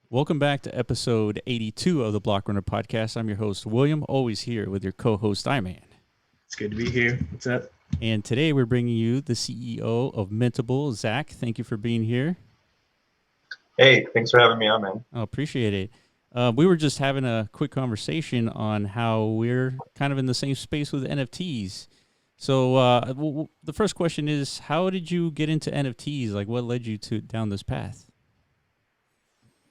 Welcome back to episode 82 of the Block Runner Podcast. I'm your host, William, always here with your co-host, Iman. It's good to be here. What's up? And today we're bringing you the CEO of Mintable, Zach. Thank you for being here. Hey, thanks for having me on, man. I appreciate it. We were just having a quick conversation on how we're kind of in the same space with NFTs. So the first question is, how did you get into NFTs? Like, what led you down this path?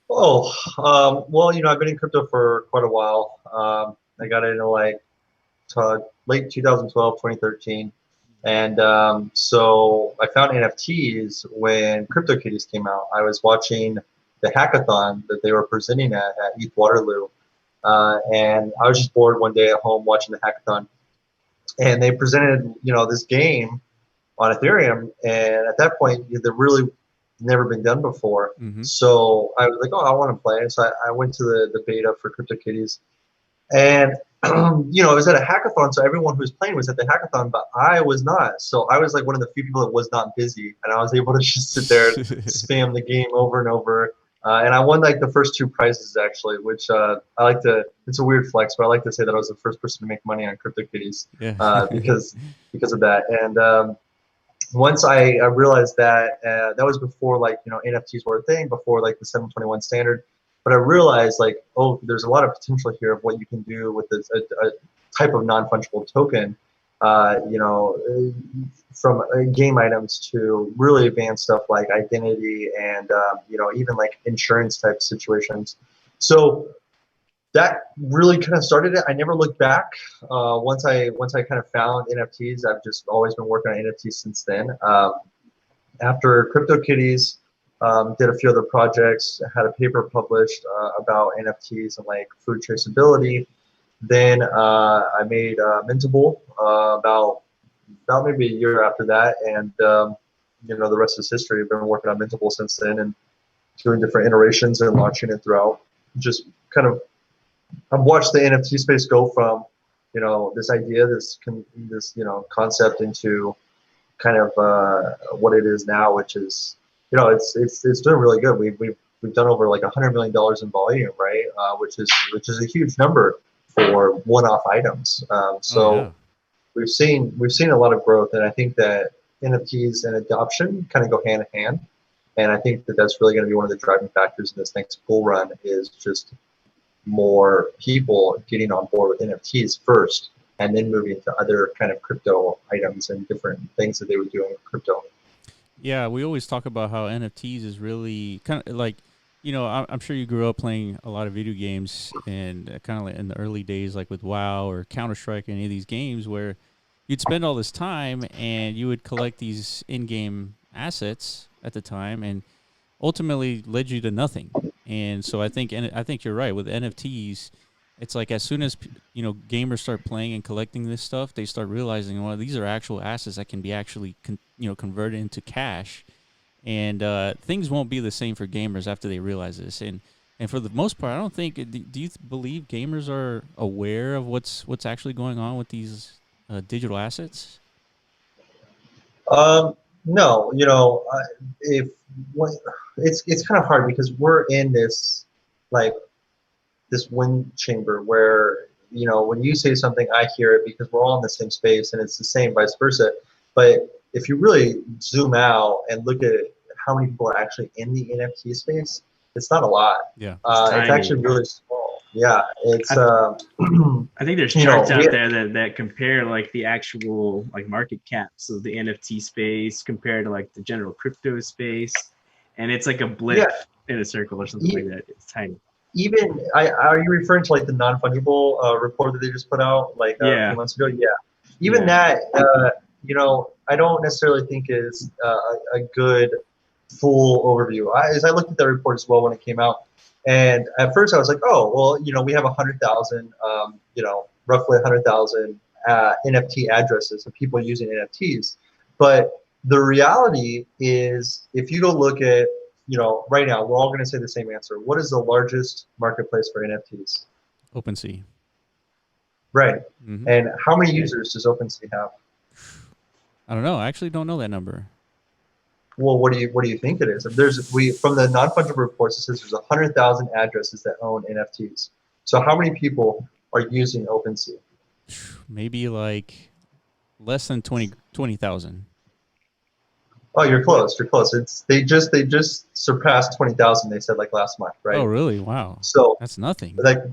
Well, I've been in crypto for quite a while. I got into late 2012, 2013. And so I found NFTs when CryptoKitties came out. I was watching the hackathon that they were presenting at ETH Waterloo. And I was just bored one day at home watching the hackathon. And they presented, this game on Ethereum. And at that point, there really never been done before. Mm-hmm. So I was like, I want to play. So I went to the beta for CryptoKitties. And, it was at a hackathon. So everyone who was playing was at the hackathon, but I was not. So I was like one of the few people that was not busy. And I was able to just sit there and spam the game over and over. And I won like the first two prizes, actually, which it's a weird flex, but I like to say that I was the first person to make money on CryptoKitties because of that. And once I realized that that was before NFTs were a thing, before like the 721 standard, but I realized there's a lot of potential here of what you can do with a type of non-fungible token, from game items to really advanced stuff like identity and even like insurance type situations. So that really kind of started it. I never looked back. Once I kind of found NFTs, I've just always been working on NFTs since then. After CryptoKitties, did a few other projects, had a paper published about NFTs and like food traceability. Then I made Mintable about maybe a year after that, and the rest is history. I've been working on Mintable since then and doing different iterations and launching it throughout. Just kind of, I've watched the NFT space go from, this idea, this concept into kind of what it is now, which is, it's doing really good. We've done over like $100 million in volume, right? Which is a huge number for one-off items. We've seen a lot of growth, and I think that NFTs and adoption kind of go hand in hand. And I think that that's really going to be one of the driving factors in this next bull run is just more people getting on board with NFTs first, and then moving to other kind of crypto items and different things that they would do in crypto. Yeah, we always talk about how NFTs is really kind of like, I'm sure you grew up playing a lot of video games and kind of like in the early days, like with WoW or Counter-Strike, any of these games where you'd spend all this time and you would collect these in-game assets at the time and ultimately led you to nothing. And so I think you're right with NFTs. It's like as soon as gamers start playing and collecting this stuff, they start realizing, well, these are actual assets that can be actually converted into cash, and things won't be the same for gamers after they realize this. And for the most part, I don't think. Do you believe gamers are aware of what's actually going on with these digital assets? No, it's kind of hard because we're in this this wind chamber where when you say something, I hear it because we're all in the same space, and it's the same vice versa. But if you really zoom out and look at how many people are actually in the NFT space, it's not a lot. Yeah, it's actually really small. Yeah, it's. I think there's charts out there that compare like the actual like market caps of the NFT space compared to like the general crypto space, and it's like a blip in a circle or something like that. It's tiny. Even are you referring to like the non-fungible report that they just put out a few months ago? Yeah. Even that, I don't necessarily think is a good full overview. As I looked at that report as well when it came out, and at first I was like, oh, well, we have 100,000, roughly 100,000 NFT addresses of people using NFTs. But the reality is, if you go look at, right now, we're all going to say the same answer. What is the largest marketplace for NFTs? OpenSea. Right. Mm-hmm. And how many users does OpenSea have? I don't know. I actually don't know that number. Well, what do you think it is? From the non-fungible reports, it says there's 100,000 addresses that own NFTs. So how many people are using OpenSea? Maybe like less than 20,000. Oh, you're close. You're close. They just surpassed 20,000. They said like last month, right? Oh, really? Wow. So that's nothing. like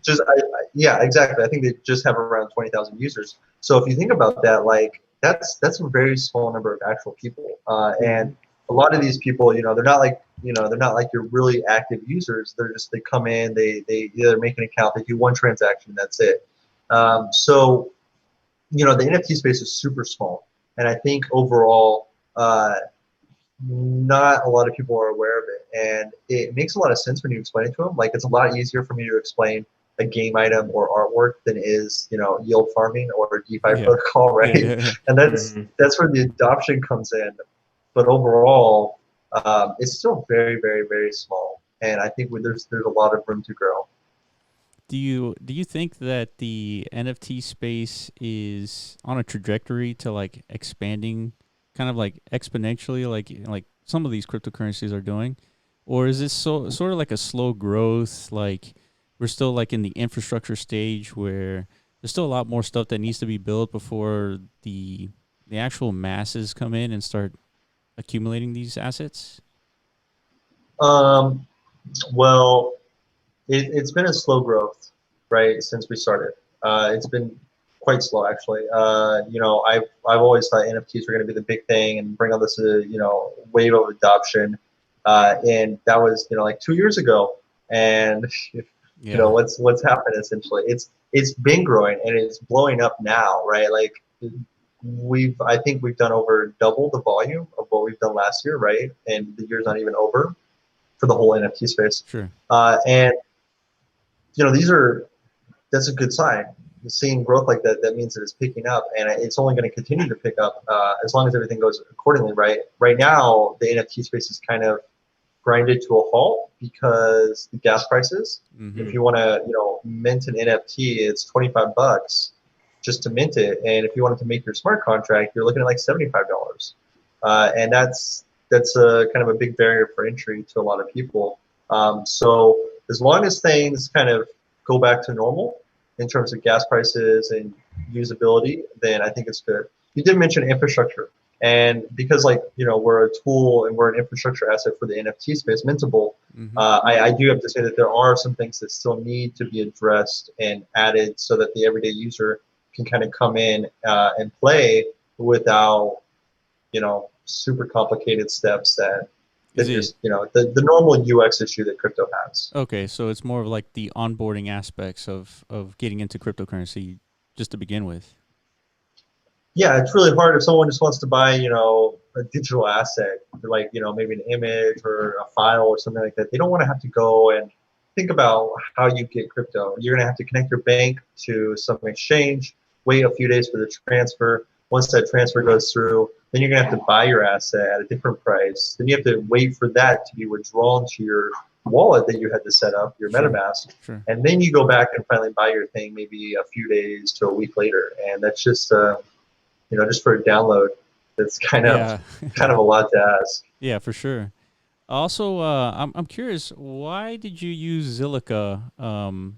yeah, exactly. I think they just have around 20,000 users. So if you think about that, like that's a very small number of actual people. And a lot of these people, they're not like your really active users. They come in, they either make an account, they do one transaction, that's it. So the NFT space is super small, and I think overall, not a lot of people are aware of it, and it makes a lot of sense when you explain it to them. Like it's a lot easier for me to explain a game item or artwork than is yield farming or a DeFi protocol, right? Yeah. And that's where the adoption comes in. But overall, it's still very, very, very small, and I think there's a lot of room to grow. Do you think that the NFT space is on a trajectory to like expanding kind of like exponentially like some of these cryptocurrencies are doing? Or is this sort of like a slow growth, like we're still like in the infrastructure stage where there's still a lot more stuff that needs to be built before the actual masses come in and start accumulating these assets? Well, it's been a slow growth, right, since we started. It's been quite slow, actually. I've always thought NFTs were going to be the big thing and bring all this, wave of adoption. And that was, like 2 years ago. And what's happened essentially? It's been growing and it's blowing up now, right? Like I think we've done over double the volume of what we've done last year, right? And the year's not even over for the whole NFT space. Sure. And that's a good sign. Seeing growth like that means that it's picking up, and it's only going to continue to pick up as long as everything goes accordingly, right? Right now, the NFT space is kind of grinded to a halt because the gas prices. Mm-hmm. If you want to, mint an NFT, it's $25 just to mint it, and if you wanted to make your smart contract, you're looking at like $75, and that's a kind of a big barrier for entry to a lot of people. So as long as things kind of go back to normal in terms of gas prices and usability, then I think it's good. You did mention infrastructure, and because we're a tool and we're an infrastructure asset for the NFT space, Mintable, mm-hmm. I do have to say that there are some things that still need to be addressed and added so that the everyday user can kind of come in and play without super complicated steps that just the normal UX issue that crypto has. Okay, so it's more of like the onboarding aspects of getting into cryptocurrency just to begin with. Yeah, it's really hard if someone just wants to buy, a digital asset, like, maybe an image or a file or something like that. They don't want to have to go and think about how you get crypto. You're going to have to connect your bank to some exchange, wait a few days for the transfer. Once that transfer goes through, then you're going to have to buy your asset at a different price. Then you have to wait for that to be withdrawn to your wallet that you had to set up, your MetaMask. Sure. And then you go back and finally buy your thing maybe a few days to a week later. And that's just, just for a download, that's kind of a lot to ask. Yeah, for sure. Also, I'm curious, why did you use Zilliqa?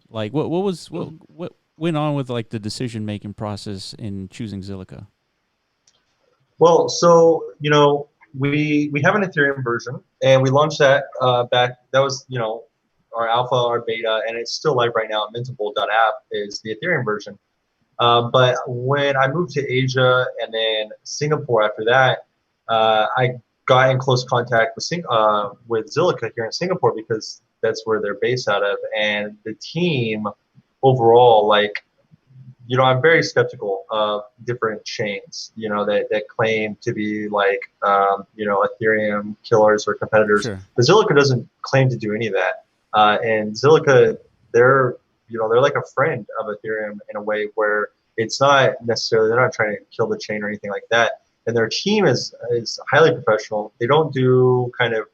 What went on with like the decision-making process in choosing Zilliqa? Well, so, we have an Ethereum version, and we launched that back. That was, our alpha, our beta, and it's still live right now. Mintable.app is the Ethereum version. But when I moved to Asia and then Singapore after that, I got in close contact with Zilliqa here in Singapore because that's where they're based out of. And the team overall, I'm very skeptical of different chains, that claim to be Ethereum killers or competitors. Sure. But Zilliqa doesn't claim to do any of that. And Zilliqa, they're like a friend of Ethereum in a way where it's not necessarily, they're not trying to kill the chain or anything like that. And their team is highly professional. They don't do kind of,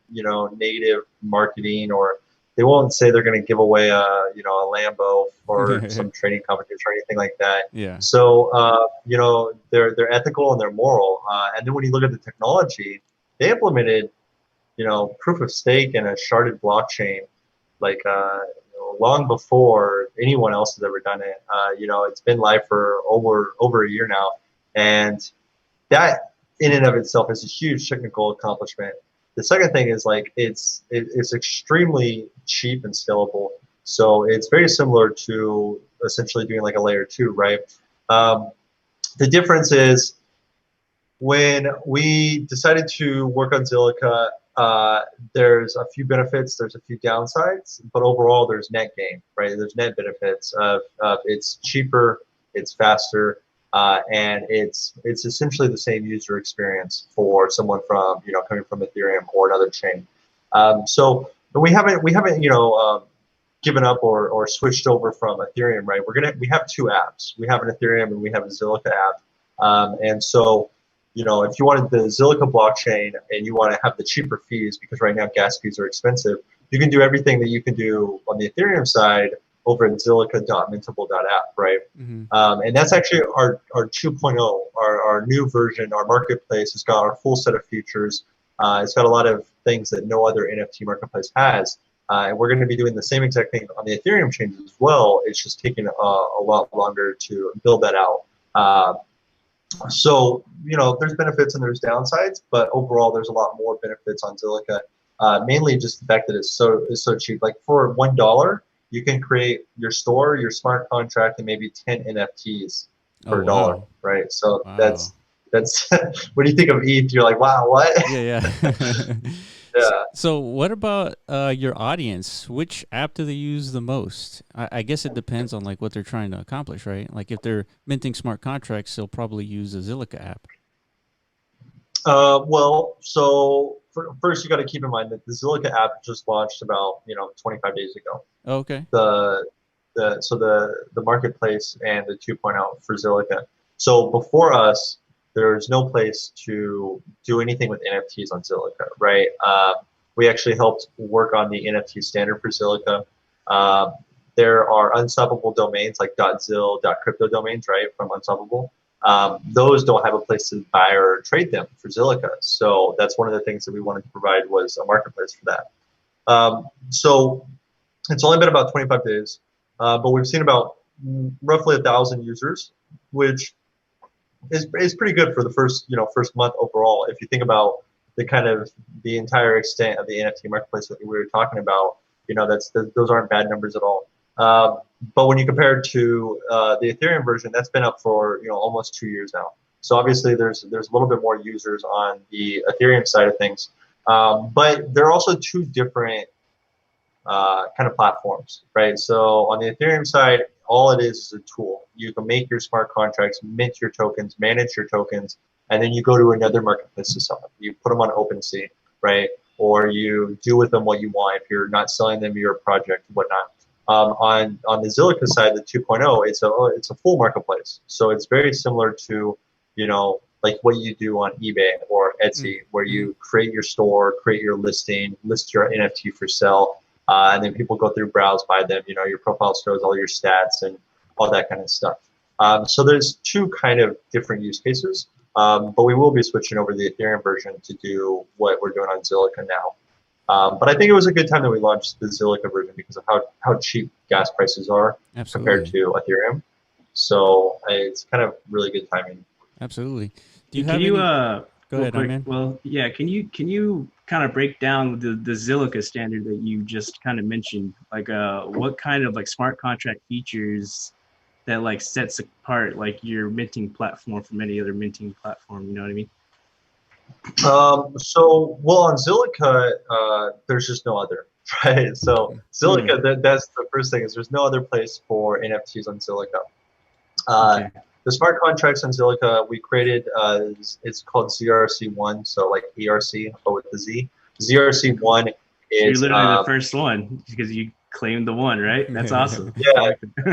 native marketing, or they won't say they're going to give away a Lambo for some trading competition or anything like that. Yeah. So, they're ethical and they're moral. And then when you look at the technology, they implemented proof of stake and a sharded blockchain, like long before anyone else has ever done it. It's been live for over a year now, and that in and of itself is a huge technical accomplishment. The second thing is like it's extremely cheap and scalable. So it's very similar to essentially doing like a layer 2, right? The difference is when we decided to work on Zilliqa, there's a few benefits, there's a few downsides, but overall there's net gain, right? There's net benefits of it's cheaper, it's faster, and it's essentially the same user experience for someone from coming from Ethereum or another chain. So we haven't given up or switched over from Ethereum, right? We have two apps. We have an Ethereum and we have a Zilliqa app, and so. If you wanted the Zilliqa blockchain and you want to have the cheaper fees, because right now gas fees are expensive, you can do everything that you can do on the Ethereum side over at Zilliqa.mintable.app, right? Mm-hmm. And that's actually our 2.0, our new version. Our marketplace has got our full set of features. It's got a lot of things that no other NFT marketplace has. And we're going to be doing the same exact thing on the Ethereum chains as well. It's just taking a lot longer to build that out. So, there's benefits and there's downsides, but overall there's a lot more benefits on Zilliqa. Mainly just the fact that it's so cheap. Like for $1, you can create your store, your smart contract, and maybe 10 NFTs per dollar, right? So that's when you think of ETH, you're like, wow, what? Yeah. Yeah. So what about your audience? Which app do they use the most? I guess it depends on like what they're trying to accomplish, right? Like if they're minting smart contracts, they'll probably use the Zilliqa app. Well, so first you got to keep in mind that the Zilliqa app just launched about 25 days ago. Oh, okay. The marketplace and the 2.0 for Zilliqa. So before us, there's no place to do anything with NFTs on Zilliqa, right? We actually helped work on the NFT standard for Zilliqa. There are unstoppable domains like .zil, .crypto domains, right, from Unstoppable. Those don't have a place to buy or trade them for Zilliqa. So that's one of the things that we wanted to provide was a marketplace for that. So it's only been about 25 days, but we've seen about roughly 1,000 users, which is pretty good for the first month overall. If you think about the entire extent of the NFT marketplace that we were talking about, those aren't bad numbers at all. But when you compare it to the Ethereum version, that's been up for almost 2 years now. So obviously there's a little bit more users on the Ethereum side of things, but there are also two different kind of platforms, right? So on the Ethereum side, all it is a tool. You can make your smart contracts, mint your tokens, manage your tokens, and then you go to another marketplace to sell them. You put them on OpenSea, right? Or you do with them what you want. If you're not selling them your project, whatnot. On the Zilliqa side, the 2.0, it's a full marketplace. So it's very similar to like what you do on eBay or Etsy, where you create your store, create your listing, list your NFT for sale. And then people go through, browse, buy them. Your profile shows all your stats and all that kind of stuff. So there's two kind of different use cases, but we will be switching over to the Ethereum version to do what we're doing on Zilliqa now. But I think it was a good time that we launched the Zilliqa version because of how cheap gas prices are compared to Ethereum. So it's kind of really good timing. Absolutely. Go ahead, man. Well, yeah. Can you kind of break down the Zilliqa standard that you just kind of mentioned? Like, what kind of like smart contract features that like sets apart like your minting platform from any other minting platform? You know what I mean? Well, on Zilliqa, there's just no other, right? So Zilliqa, that's the first thing is there's no other place for NFTs on Zilliqa. Okay. The smart contracts on Zilliqa we created, it's called ZRC1, so like ERC, but with the Z. ZRC1 is... You're literally the first one because you claimed the one, right? That's awesome.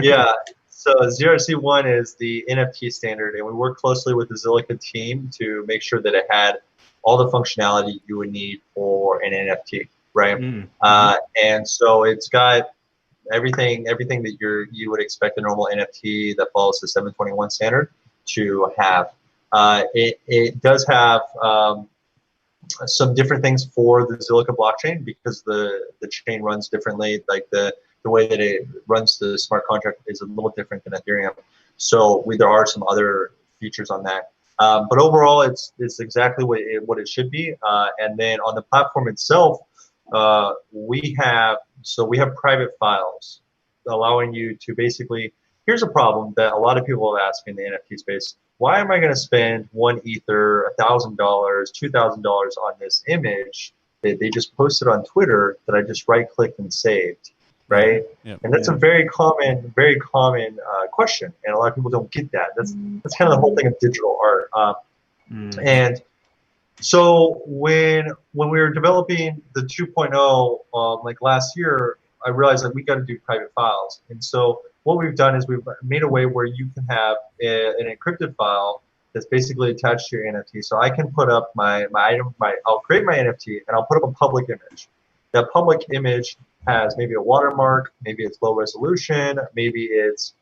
Yeah. So ZRC1 is the NFT standard, and we work closely with the Zilliqa team to make sure that it had all the functionality you would need for an NFT, right? And so it's got everything that you would expect a normal NFT that follows the 721 standard to have. It does have some different things for the Zilliqa blockchain, because the chain runs differently. Like the way that it runs the smart contract is a little different than Ethereum. So there are some other features on that. But overall, it's exactly what it should be. And then on the platform itself, we have private files allowing you to basically. Here's a problem that a lot of people have asked in the NFT space. Why am I going to spend one Ether, $1,000, $2,000 on this image that they just posted on Twitter that I just right-clicked and saved, right? Yeah. And that's a very common question, and a lot of people don't get that. That's kind of the whole thing of digital art. And so when we were developing the 2.0 like last year, I realized that we got to do private files, and so what we've done is we've made a way where you can have an encrypted file that's basically attached to your NFT. So I can put up I'll create my NFT and I'll put up a public image. That public image has maybe a watermark, maybe it's low resolution, maybe it's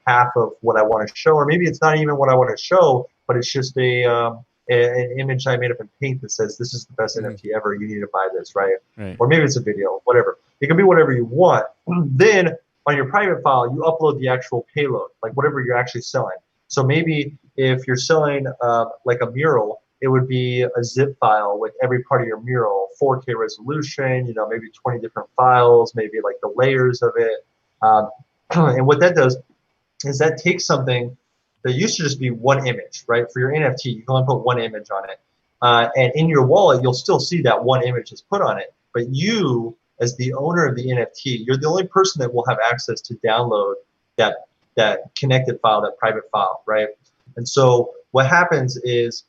half of what I want to show, or maybe it's not even what I want to show, but it's just an image I made up in Paint that says this is the best NFT ever. You need to buy this, right? Or maybe it's a video, whatever. It can be whatever you want. Then on your private file, you upload the actual payload, like whatever you're actually selling. So maybe if you're selling like a mural, it would be a zip file with every part of your mural, 4K resolution, maybe 20 different files, maybe like the layers of it. And what that does is that takes something that used to just be one image, right? For your NFT, you can only put one image on it. And in your wallet, you'll still see that one image that's put on it. But you, as the owner of the NFT, you're the only person that will have access to download that connected file, that private file, right? And so what happens is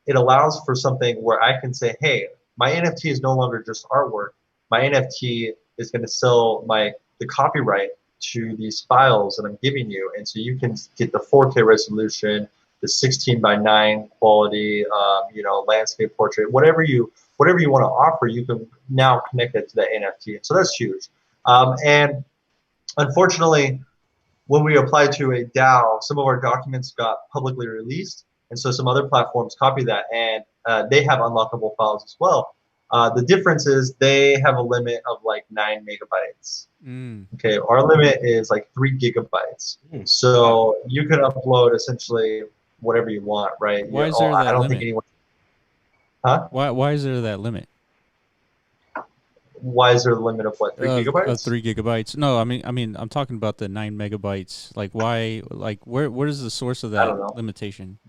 it allows for something where I can say, hey, my NFT is no longer just artwork. My NFT is going to sell the copyright to these files that I'm giving you. And so you can get the 4K resolution, the 16:9 quality, landscape portrait, whatever you want to offer, you can now connect it to the NFT. So that's huge. And unfortunately, when we applied to a DAO, some of our documents got publicly released. And so some other platforms copy that, and they have unlockable files as well. The difference is they have a limit of like 9 megabytes. Okay, our limit is like 3 gigabytes. So you can upload essentially whatever you want, right? Why is there that I don't limit? think anyone. Huh? Why is there that limit? Why is there a limit of what, 3 gigabytes? 3 gigabytes. No, I mean, I'm talking about the 9 megabytes. Like, why? Like, where is the source of that limitation?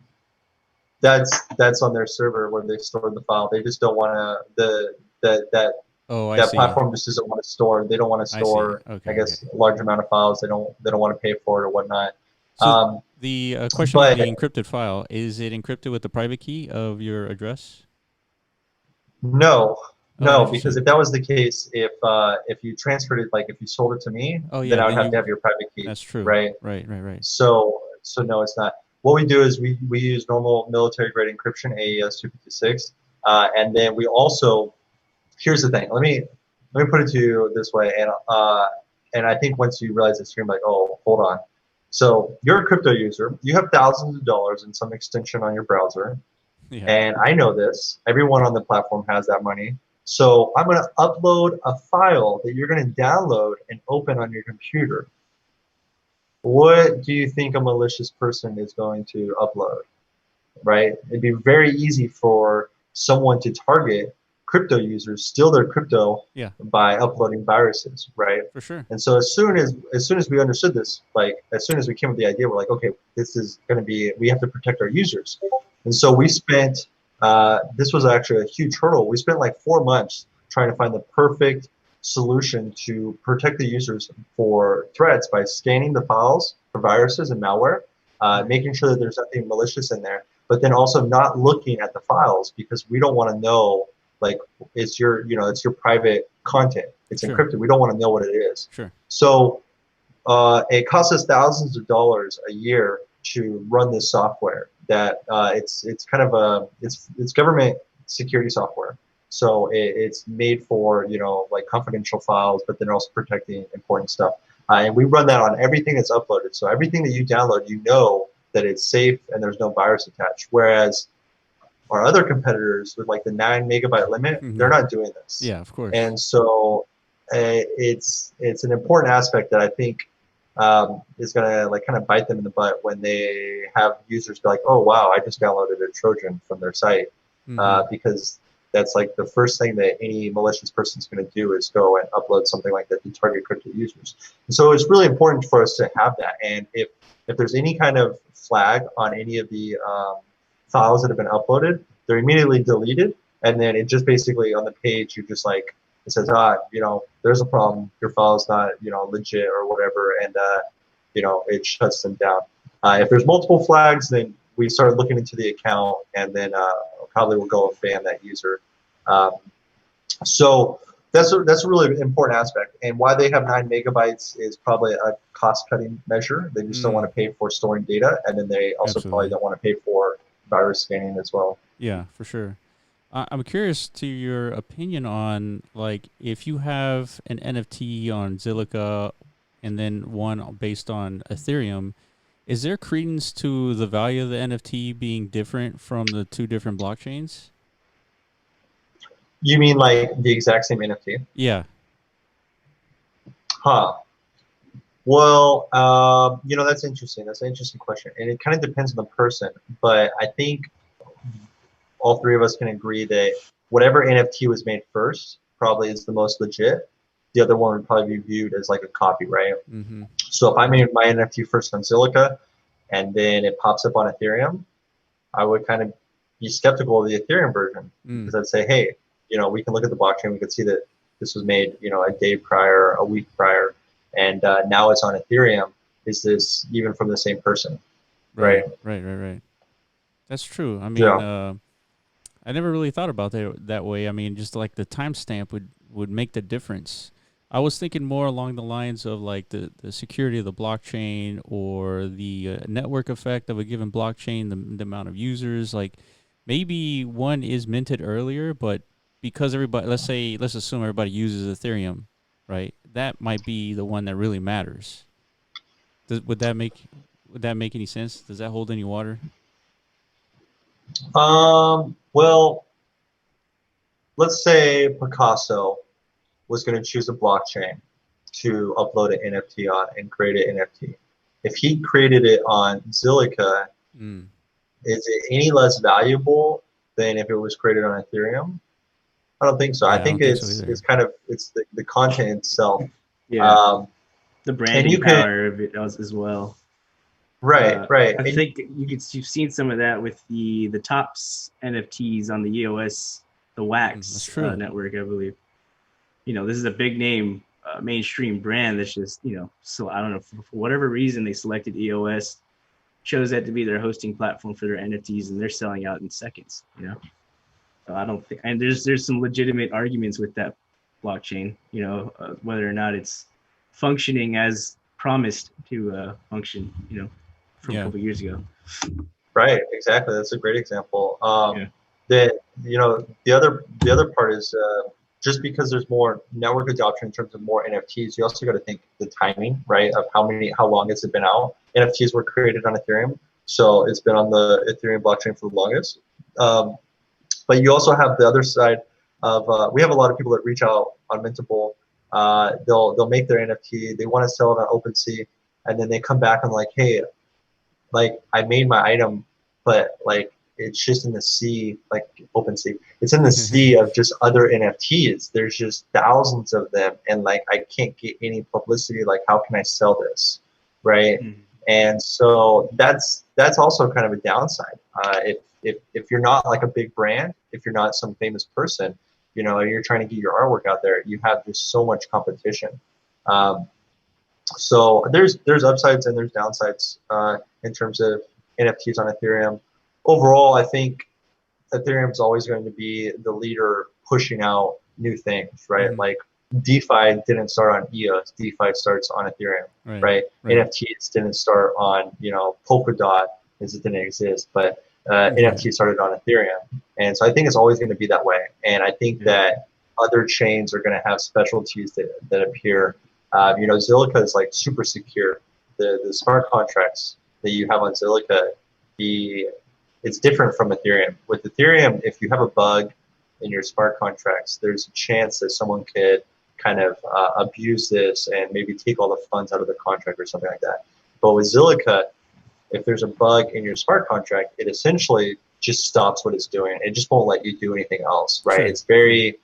That's on their server where they store the file. They just don't want to that platform just doesn't want to store. They don't want to store. I guess a large amount of files. They don't want to pay for it or whatnot. So the question about the encrypted file, is it encrypted with the private key of your address? No, because if that was the case, if you transferred it, like if you sold it to me, then I would have to have your private key. That's true. Right. So no, it's not. What we do is we use normal military grade encryption, AES 256, and then we also, here's the thing. Let me put it to you this way, and I think once you realize this, you're like, oh, hold on. So you're a crypto user. You have thousands of dollars in some extension on your browser, and I know this. Everyone on the platform has that money. So I'm going to upload a file that you're going to download and open on your computer. What do you think a malicious person is going to upload, right? It'd be very easy for someone to target crypto users, steal their crypto by uploading viruses, right? For sure. And so as soon as we understood this, like as soon as we came with the idea, we're like, okay, this is going to be, we have to protect our users. And so we spent, this was actually a huge hurdle. We spent like 4 months trying to find the perfect solution to protect the users for threats by scanning the files for viruses and malware, making sure that there's nothing malicious in there, but then also not looking at the files because we don't want to know, like it's your private content. It's encrypted. We don't want to know what it is. So it costs us thousands of dollars a year to run this software. That it's kind of it's government security software. So it's made for, like confidential files, but then also protecting important stuff. And we run that on everything that's uploaded. So everything that you download, you know that it's safe and there's no virus attached. Whereas our other competitors with like the 9 megabyte limit, they're not doing this. Yeah, of course. And so it's an important aspect that I think is going to like kind of bite them in the butt when they have users be like, oh, wow, I just downloaded a Trojan from their site. Because that's like the first thing that any malicious person is going to do is go and upload something like that to target crypto users. And so it's really important for us to have that. And if there's any kind of flag on any of the files that have been uploaded, they're immediately deleted. And then it just basically on the page, you just like, it says, you know, there's a problem. Your file is not, you know, legit or whatever. And, you know, it shuts them down. If there's multiple flags, then we start looking into the account, and then probably we'll go and ban that user. So that's a really important aspect. And why they have 9 megabytes is probably a cost-cutting measure. They just don't want to pay for storing data, and then they also probably don't want to pay for virus scanning as well. Yeah, for sure. I'm curious to your opinion on, like, if you have an NFT on Zilliqa and then one based on Ethereum, is there credence to the value of the NFT being different from the two different blockchains? You mean like the exact same NFT? Yeah. Huh. Well, you know, that's interesting. That's an interesting question. And it kind of depends on the person. But I think all three of us can agree that whatever NFT was made first probably is the most legit. The other one would probably be viewed as like a copy, right? So if I made my NFT first on Zilliqa and then it pops up on Ethereum, I would kind of be skeptical of the Ethereum version because I'd say, hey, you know, we can look at the blockchain. We could see that this was made, you know, a day prior, a week prior, and now it's on Ethereum. Is this even from the same person? Right. That's true. I mean, I never really thought about it that way. I mean, just like the timestamp would make the difference. I was thinking more along the lines of like the security of the blockchain or the network effect of a given blockchain, the amount of users. Like maybe one is minted earlier, but because everybody, let's assume everybody uses Ethereum, right? That might be the one that really matters. Would that make any sense? Does that hold any water? Well, let's say Picasso was going to choose a blockchain to upload an NFT on and create an NFT. If he created it on Zilliqa, is it any less valuable than if it was created on Ethereum? I don't think so. Yeah, I think it's kind of the content itself. Yeah. The branding power of it as well. Right. I think you've seen some of that with the tops NFTs on the EOS, the Wax network, I believe. You know, this is a big name, mainstream brand that's just, you know, so I don't know, for whatever reason they selected EOS, chose that to be their hosting platform for their NFTs, and they're selling out in seconds, you know. So I don't think, and there's some legitimate arguments with that blockchain, you know, whether or not it's functioning as promised to function, you know, from a couple of years ago. Right, exactly. That's a great example. That, you know, the other part is just because there's more network adoption in terms of more NFTs, you also got to think the timing, right, of how long has it been out. NFTs were created on Ethereum, so it's been on the Ethereum blockchain for the longest. But you also have the other side of we have a lot of people that reach out on Mintable. They'll make their NFT, they want to sell it on OpenSea, and then they come back and like, hey, like I made my item, but like it's just in the sea, like OpenSea. It's in the sea of just other NFTs. There's just thousands of them, and like I can't get any publicity. Like, how can I sell this, right? And so that's also kind of a downside. If you're not like a big brand, if you're not some famous person, you know, you're trying to get your artwork out there, you have just so much competition. So there's upsides and there's downsides in terms of NFTs on Ethereum. Overall, I think Ethereum is always going to be the leader pushing out new things, right? Like DeFi didn't start on EOS, DeFi starts on Ethereum, right? NFTs didn't start on, you know, Polkadot, as it didn't exist, but NFT started on Ethereum. And so I think it's always going to be that way. And I think that other chains are going to have specialties that appear. You know, Zilliqa is like super secure. The smart contracts that you have on Zilliqa, it's different from Ethereum. With Ethereum, if you have a bug in your smart contracts, there's a chance that someone could kind of abuse this and maybe take all the funds out of the contract or something like that. But with Zilliqa, if there's a bug in your smart contract, it essentially just stops what it's doing. It just won't let you do anything else, right? Sure. It's very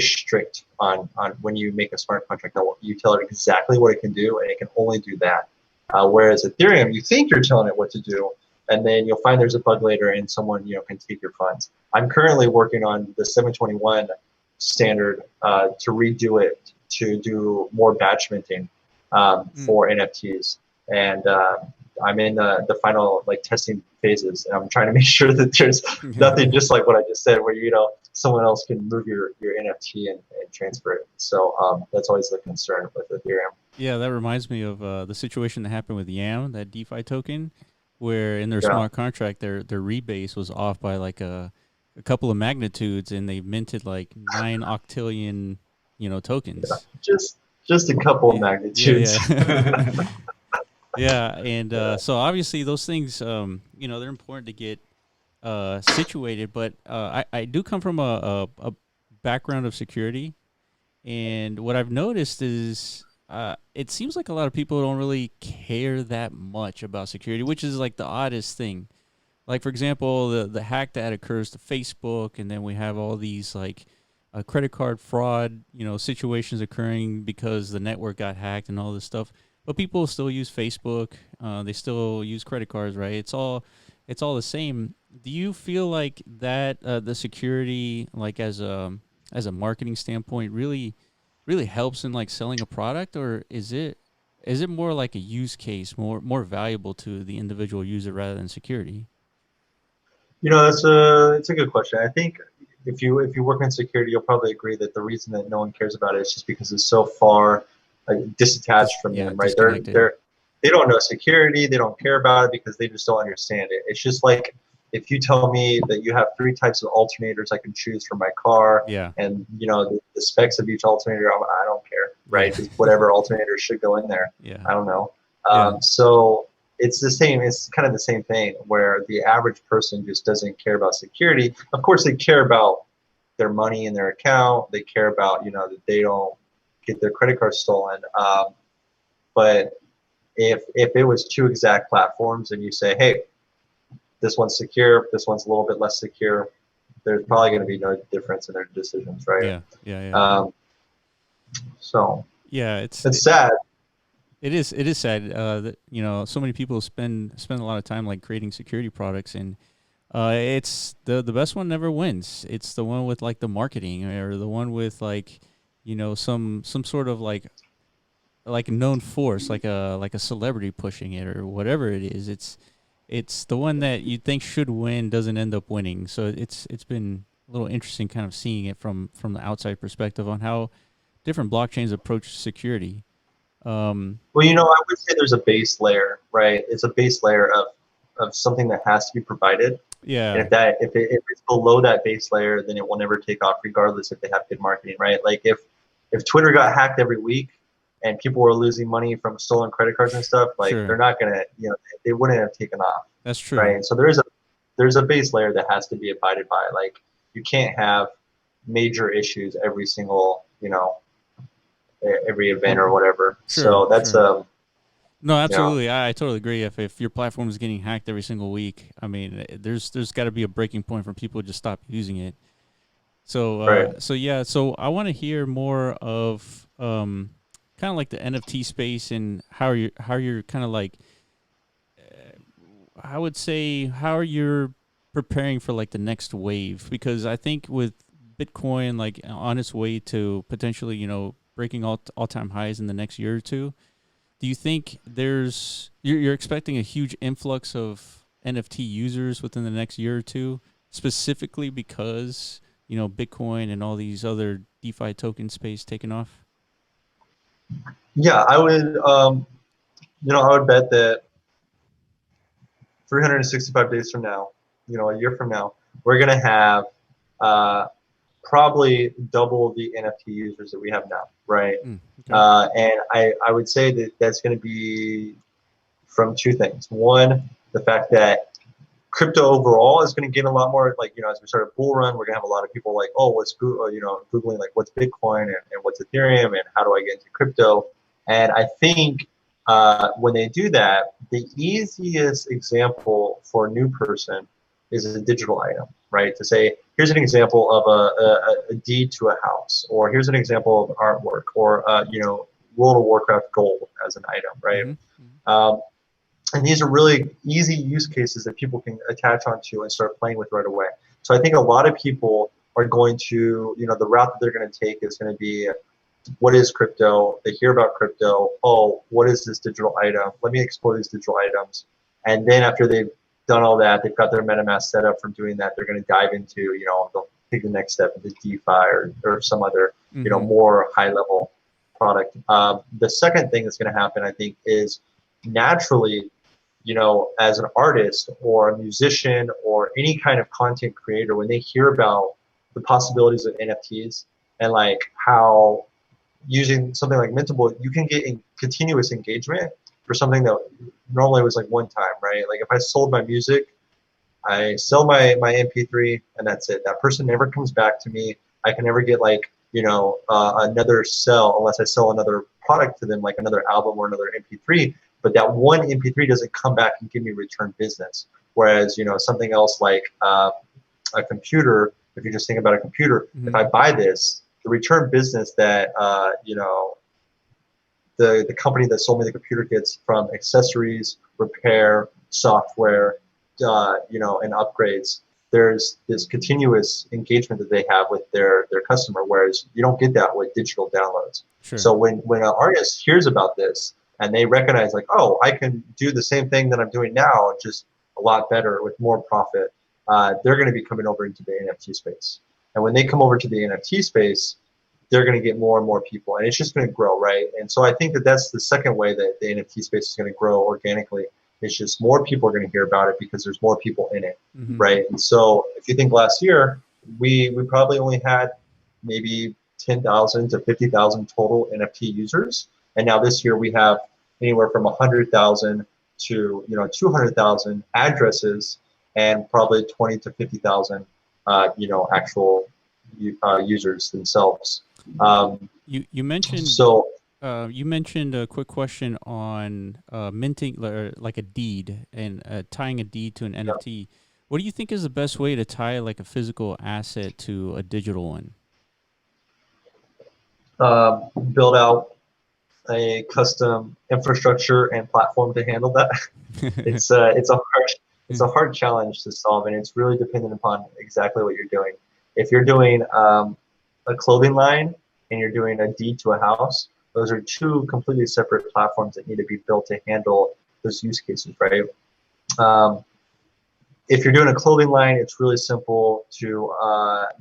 strict on when you make a smart contract. You tell it exactly what it can do, and it can only do that. Whereas Ethereum, you think you're telling it what to do, and then you'll find there's a bug later, and someone can take your funds. I'm currently working on the 721 standard to redo it to do more batch minting for NFTs, and I'm in the final testing phases, and I'm trying to make sure that there's nothing just like what I just said, where someone else can move your NFT and transfer it. So that's always the concern with Ethereum. Yeah, that reminds me of the situation that happened with YAM, that DeFi token, where in their smart contract their rebase was off by like a couple of magnitudes, and they minted like 9 octillion tokens. Yeah, just a couple of magnitudes. Yeah, and so obviously those things, they're important to get situated. But I do come from a background of security, and what I've noticed is it seems like a lot of people don't really care that much about security, which is like the oddest thing. Like, for example, the hack that occurs to Facebook, and then we have all these like credit card fraud, situations occurring because the network got hacked and all this stuff. But people still use Facebook. They still use credit cards, right? It's all the same. Do you feel like that the security, like as a marketing standpoint, really helps in like selling a product, or is it more like a use case, more valuable to the individual user rather than security? It's a good question. I think if you work in security, you'll probably agree that the reason that no one cares about it is just because it's so far disattached from them, right? They don't know security. They don't care about it because they just don't understand it. It's just like if you tell me that you have 3 types of alternators I can choose for my car, and the specs of each alternator, I don't care, right? Just whatever alternator should go in there. I don't know. So it's the same. It's kind of the same thing where the average person just doesn't care about security. Of course, they care about their money in their account. They care about that they don't get their credit card stolen. But if it was 2 exact platforms and you say, hey, this one's secure, this one's a little bit less secure, there's probably going to be no difference in their decisions, right? So it's sad. It is sad that so many people spend a lot of time like creating security products, and it's the best one never wins. It's the one with like the marketing, or the one with like some sort of like a known force, like a celebrity pushing it or whatever it is. It's the one that you think should win doesn't end up winning. So it's been a little interesting kind of seeing it from the outside perspective on how different blockchains approach security. Well, I would say there's a base layer, right? It's a base layer of something that has to be provided. Yeah. And if it's below that base layer, then it will never take off, regardless if they have good marketing, right? Like if Twitter got hacked every week and people were losing money from stolen credit cards and stuff, like they're not gonna, they wouldn't have taken off. That's true, right? So there's a base layer that has to be abided by. Like you can't have major issues every single, every event or whatever. Sure, so that's no, absolutely. I totally agree. If your platform is getting hacked every single week, I mean, there's got to be a breaking point for people to just stop using it. So so I want to hear more of kind of like the NFT space and how you're kind of like I would say how you're preparing for like the next wave, because I think with Bitcoin like on its way to potentially breaking all-time highs in the next year or two, do you think you're expecting a huge influx of NFT users within the next year or two, specifically because Bitcoin and all these other DeFi token space taking off? Yeah, I would I would bet that 365 days from now, a year from now, we're gonna have probably double the NFT users that we have now, right? Okay. And I would say that's going to be from 2 things. One, the fact that crypto overall is going to gain a lot more, like, as we start a bull run, we're going to have a lot of people like, oh, what's Googling, like, what's Bitcoin and what's Ethereum and how do I get into crypto? And I think when they do that, the easiest example for a new person is a digital item, right? To say, here's an example of a deed to a house, or here's an example of artwork, or, World of Warcraft gold as an item, right? Mm-hmm. And these are really easy use cases that people can attach onto and start playing with right away. So I think a lot of people are going to, the route that they're going to take is going to be, what is crypto? They hear about crypto. Oh, what is this digital item? Let me explore these digital items. And then after they've done all that, they've got their MetaMask set up from doing that, they're going to dive into, they'll take the next step into DeFi or some other, more high level product. The second thing that's going to happen, I think, is naturally, as an artist or a musician or any kind of content creator, when they hear about the possibilities of NFTs and like how using something like Mintable, you can get continuous engagement for something that normally was like one time, right? Like if I sold my music, I sell my MP3 and that's it. That person never comes back to me. I can never get like, another sell unless I sell another product to them, like another album or another MP3. But that one MP3 doesn't come back and give me return business. Whereas, something else like a computer, if you just think about a computer, if I buy this, the return business that, the company that sold me the computer gets from accessories, repair, software, and upgrades, there's this continuous engagement that they have with their customer, whereas you don't get that with digital downloads. Sure. So when an artist hears about this, and they recognize like, oh, I can do the same thing that I'm doing now, just a lot better with more profit, they're going to be coming over into the NFT space. And when they come over to the NFT space, they're going to get more and more people, and it's just going to grow, right? And so I think that that's the second way that the NFT space is going to grow organically. It's just more people are going to hear about it because there's more people in it, right? And so if you think last year, we probably only had maybe 10,000 to 50,000 total NFT users. And now this year we have anywhere from 100,000 to 200,000 addresses, and probably 20 to 50,000 actual users themselves. You mentioned you mentioned a quick question on minting like a deed and tying a deed to an NFT. What do you think is the best way to tie like a physical asset to a digital one? Build out a custom infrastructure and platform to handle that. It's a hard challenge to solve, and it's really dependent upon exactly what you're doing. If you're doing a clothing line and you're doing a deed to a house, those are two completely separate platforms that need to be built to handle those use cases, right? If you're doing a clothing line, it's really simple to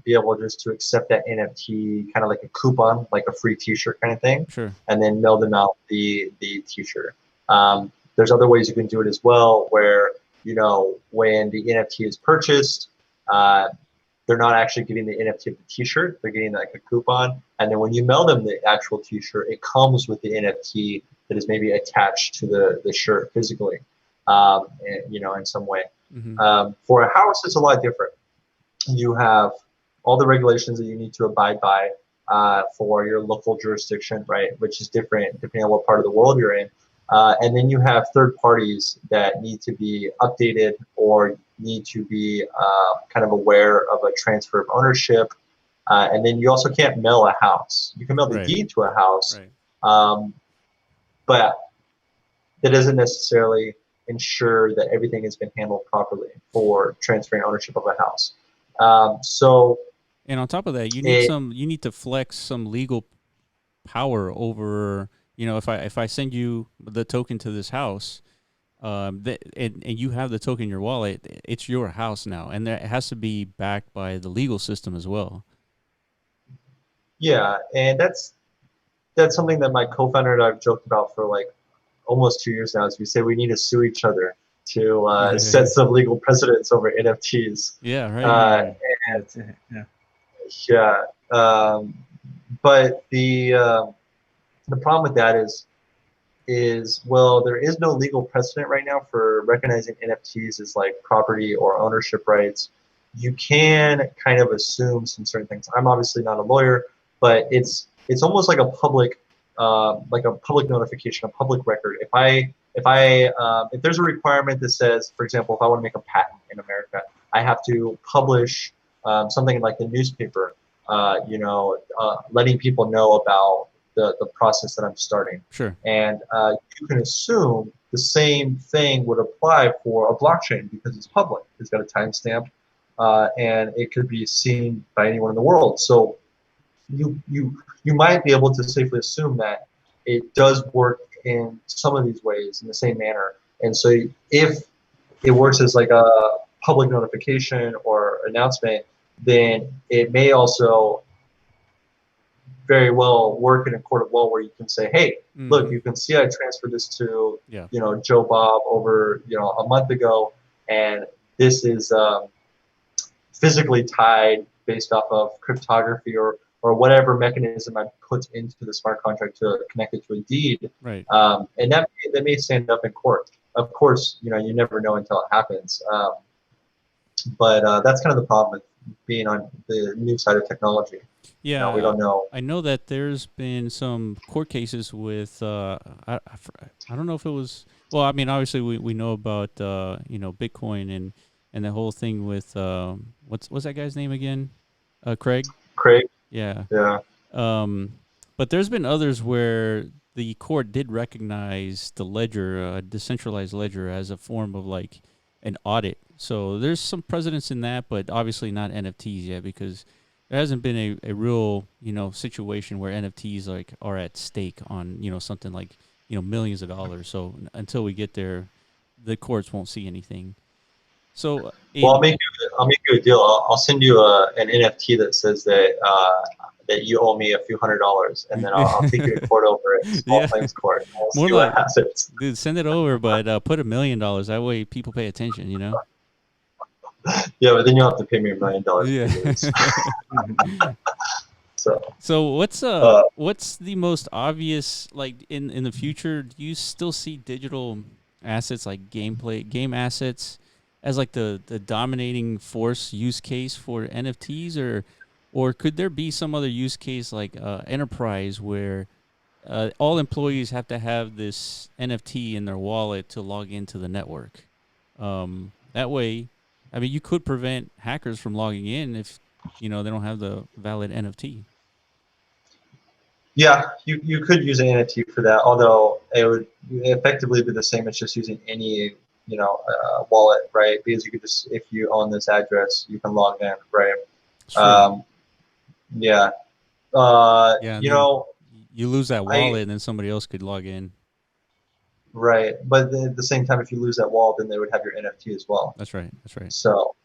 be able just to accept that NFT, kind of like a coupon, like a free T-shirt kind of thing, sure, and then mail them out the T-shirt. There's other ways you can do it as well, where when the NFT is purchased, they're not actually getting the NFT of the T-shirt; they're getting like a coupon, and then when you mail them the actual T-shirt, it comes with the NFT that is maybe attached to the shirt physically, in some way. For a house, it's a lot different. You have all the regulations that you need to abide by for your local jurisdiction, right? Which is different depending on what part of the world you're in. And then you have third parties that need to be updated or need to be kind of aware of a transfer of ownership. And then you also can't mail a house. You can mail the deed to a house, but that doesn't necessarily ensure that everything has been handled properly for transferring ownership of a house. And on top of that, you need to flex some legal power over, if I send you the token to this house, and you have the token in your wallet, it's your house now, and it has to be backed by the legal system as well. Yeah, and that's something that my co-founder and I've joked about for like almost 2 years now, is we say we need to sue each other to set some legal precedents over NFTs. Yeah, right. But the problem with that is is, well, there is no legal precedent right now for recognizing NFTs as like property or ownership rights. You can kind of assume some certain things. I'm obviously not a lawyer, but it's almost like a public notification, a public record. If there's a requirement that says, for example, if I want to make a patent in America, I have to publish something like the newspaper, letting people know about the process that I'm starting. Sure. And you can assume the same thing would apply for a blockchain because it's public. It's got a timestamp, and it could be seen by anyone in the world. So you might be able to safely assume that it does work in some of these ways in the same manner. And so if it works as like a public notification or announcement, then it may also very well work in a court of law where you can say, hey, look, you can see I transferred this to Joe Bob over a month ago, and this is physically tied based off of cryptography or whatever mechanism I put into the smart contract to connect it to a deed. Right. And that may stand up in court. Of course, you never know until it happens. But that's kind of the problem with being on the new side of technology. Yeah, we don't know. I know that there's been some court cases with I don't know if it was, well, I mean, obviously we know about Bitcoin and the whole thing with what's that guy's name again? Craig. Yeah. But there's been others where the court did recognize the ledger, decentralized ledger, as a form of like an audit. So there's some precedents in that, but obviously not NFTs yet, because there hasn't been a real, situation where NFTs like are at stake on, something like, millions of dollars. So until we get there, the courts won't see anything. So I'll make you a deal. I'll send you an NFT that says that you owe me a few $100s, and then I'll take you to court over it, small claims court. We'll see what happens. Dude, send it over, but put $1 million. That way people pay attention, Yeah, but then you'll have to pay me $1 million. Yeah. So what's the most obvious, like in the future? Do you still see digital assets like game assets as like the dominating force use case for NFTs, or could there be some other use case like enterprise where all employees have to have this NFT in their wallet to log into the network? That way, I mean, you could prevent hackers from logging in if they don't have the valid NFT. Yeah, you could use an NFT for that, although it would effectively be the same as just using any wallet, right? Because you could just, if you own this address, you can log in, right? Sure. Yeah. You lose that wallet, and then somebody else could log in. Right, but at the same time, if you lose that wallet, then they would have your NFT as well. That's right. So,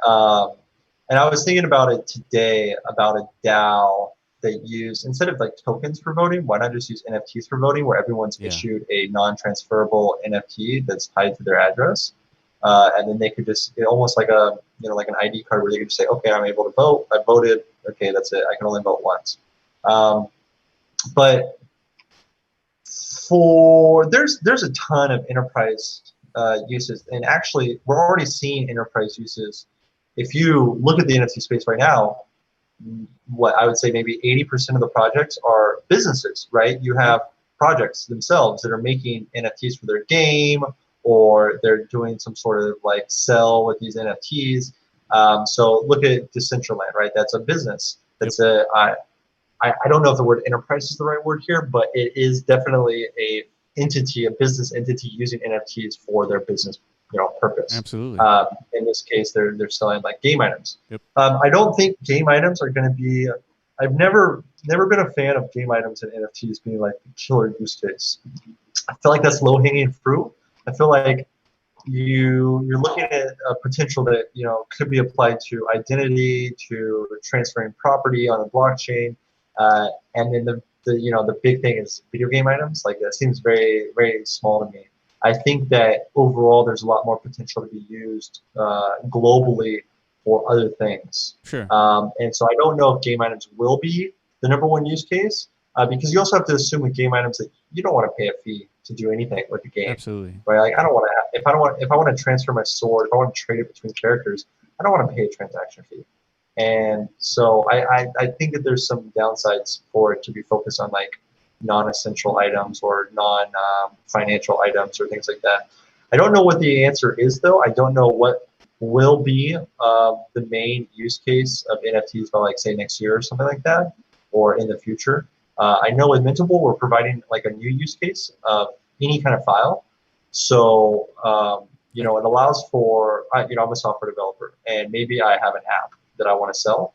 and I was thinking about it today about a DAO that use, instead of like tokens for voting, why not just use NFTs for voting, where everyone's issued a non-transferable NFT that's tied to their address, and then they could just almost like like an ID card where they could just say, okay, I'm able to vote. I voted. Okay, that's it. I can only vote once. But there's a ton of enterprise uses, and actually we're already seeing enterprise uses. If you look at the NFT space right now, what I would say maybe 80% of the projects are businesses, right? You have projects themselves that are making NFTs for their game, or they're doing some sort of like sell with these NFTs. So look at Decentraland, right? That's a business. That's I don't know if the word enterprise is the right word here, but it is definitely a business entity using NFTs for their business, purpose. Absolutely. In this case, they're selling like game items. Yep. I don't think game items are going to be. I've never been a fan of game items and NFTs being like the killer use case. I feel like that's low hanging fruit. I feel like you're looking at a potential that could be applied to identity, to transferring property on a blockchain. And then the big thing is video game items. Like that seems very, very small to me. I think that overall there's a lot more potential to be used globally for other things. Sure. And so I don't know if game items will be the #1 use case, because you also have to assume with game items that you don't want to pay a fee to do anything with the game. Absolutely. Right? Like I don't want to. If I want to transfer my sword, if I want to trade it between characters, I don't want to pay a transaction fee. And so I think that there's some downsides for it to be focused on like non-essential items or non-financial items or things like that. I don't know what the answer is though. I don't know what will be the main use case of NFTs by like say next year or something like that, or in the future. I know with Mintable we're providing like a new use case of any kind of file. So you know, it allows for you know, I'm a software developer and maybe I have an app that I want to sell.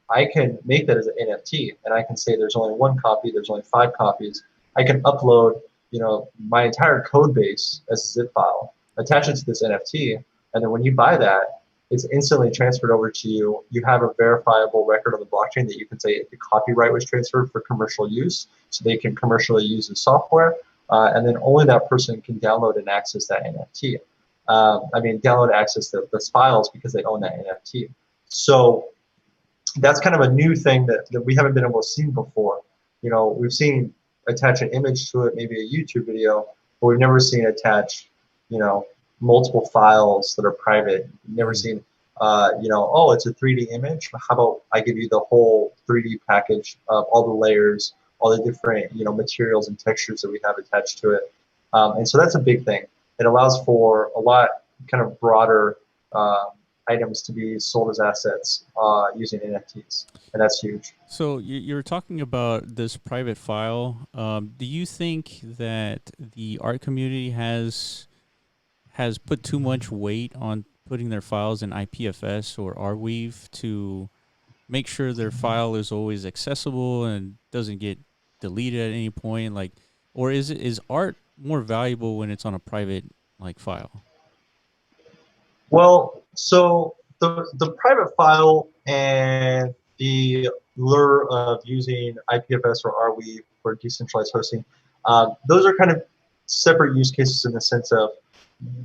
I can make that as an NFT, and I can say there's only one copy, there's only 5 copies. I can upload, you know, my entire code base as a zip file, attach it to this NFT, and then when you buy that, it's instantly transferred over to you. You have a verifiable record on the blockchain that you can say the copyright was transferred for commercial use, so they can commercially use the software, and then only that person can download and access that NFT. I mean, download and access those files because they own that NFT. So that's kind of a new thing that we haven't been able to see before. You know, we've seen attach an image to it, maybe a YouTube video, but we've never seen attach, you know, multiple files that are private. We've never seen, you know, oh, it's a 3D image. How about I give you the whole 3D package of all the layers, all the different, you know, materials and textures that we have attached to it. And so that's a big thing. It allows for a lot kind of broader items to be sold as assets using NFTs, and that's huge. So you're talking about this private file. Do you think that the art community has put too much weight on putting their files in IPFS or Arweave to make sure their file is always accessible and doesn't get deleted at any point? Like, or is art more valuable when it's on a private like file? Well, so the private file and the lure of using IPFS or Arweave for decentralized hosting, those are kind of separate use cases in the sense of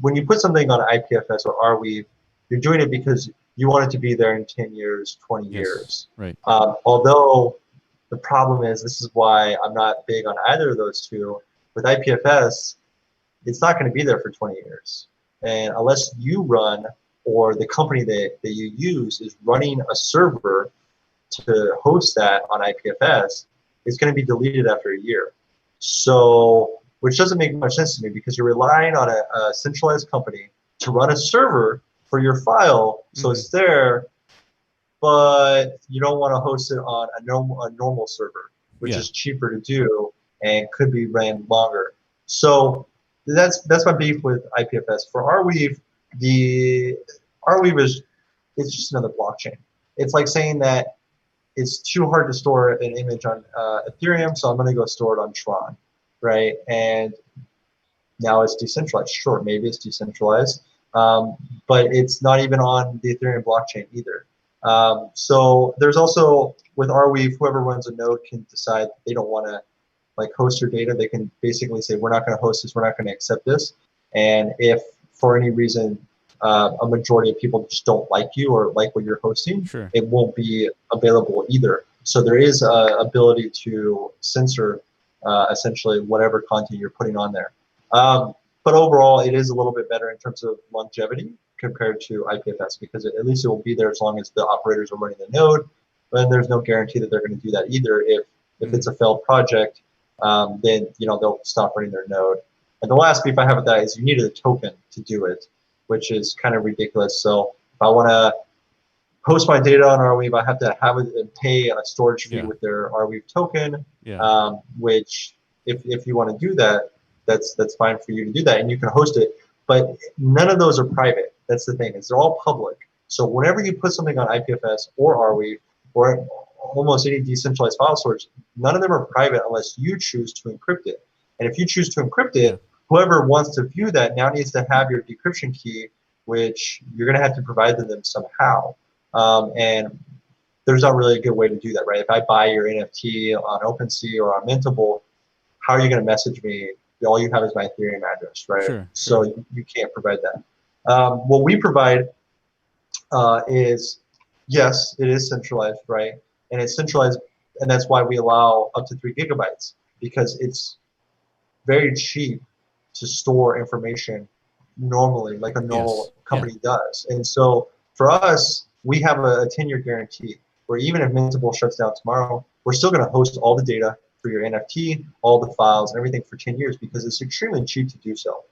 when you put something on IPFS or Arweave, you're doing it because you want it to be there in 10 years, 20 years. Right. Although the problem is, this is why I'm not big on either of those two. With IPFS, it's not going to be there for 20 years. And unless you run, or the company that you use is running a server to host that on IPFS, it's going to be deleted after a year. So, which doesn't make much sense to me because you're relying on a centralized company to run a server for your file, so it's there, but you don't want to host it on a normal server, which is cheaper to do and could be ran longer. So that's my beef with IPFS. For Arweave, the Arweave it's just another blockchain. It's like saying that it's too hard to store an image on Ethereum, so I'm going to go store it on Tron, right? And now it's decentralized. Sure, maybe it's decentralized, but it's not even on the Ethereum blockchain either. So there's also, with Arweave, whoever runs a node can decide they don't want to like host your data. They can basically say, we're not going to host this, we're not going to accept this. And if for any reason a majority of people just don't like you or like what you're hosting, it won't be available either. So there is a ability to censor essentially whatever content you're putting on there. But overall, it is a little bit better in terms of longevity compared to IPFS because at least it will be there as long as the operators are running the node. But there's no guarantee that they're going to do that either. If it's a failed project, then they'll stop running their node. And the last beef I have with that is you needed a token to do it, which is kind of ridiculous. So if I want to host my data on Arweave, I have to have it and pay a storage fee with their Arweave token. Which if you want to do that, that's fine for you to do that, and you can host it. But none of those are private. That's the thing, is they're all public. So whenever you put something on IPFS or Arweave or almost any decentralized file storage, none of them are private unless you choose to encrypt it. And if you choose to encrypt it, whoever wants to view that now needs to have your decryption key, which you're going to have to provide to them somehow. And there's not really a good way to do that, right? If I buy your NFT on OpenSea or on Mintable, how are you going to message me? All you have is my Ethereum address, right? So you can't provide that. What we provide is, yes, it is centralized, right? And it's centralized, and that's why we allow up to 3 gigabytes. because it's very cheap to store information normally, like a normal company does. And so for us, we have a 10-year guarantee where even if Mintable shuts down tomorrow, we're still going to host all the data for your NFT, all the files and everything for 10 years because it's extremely cheap to do so.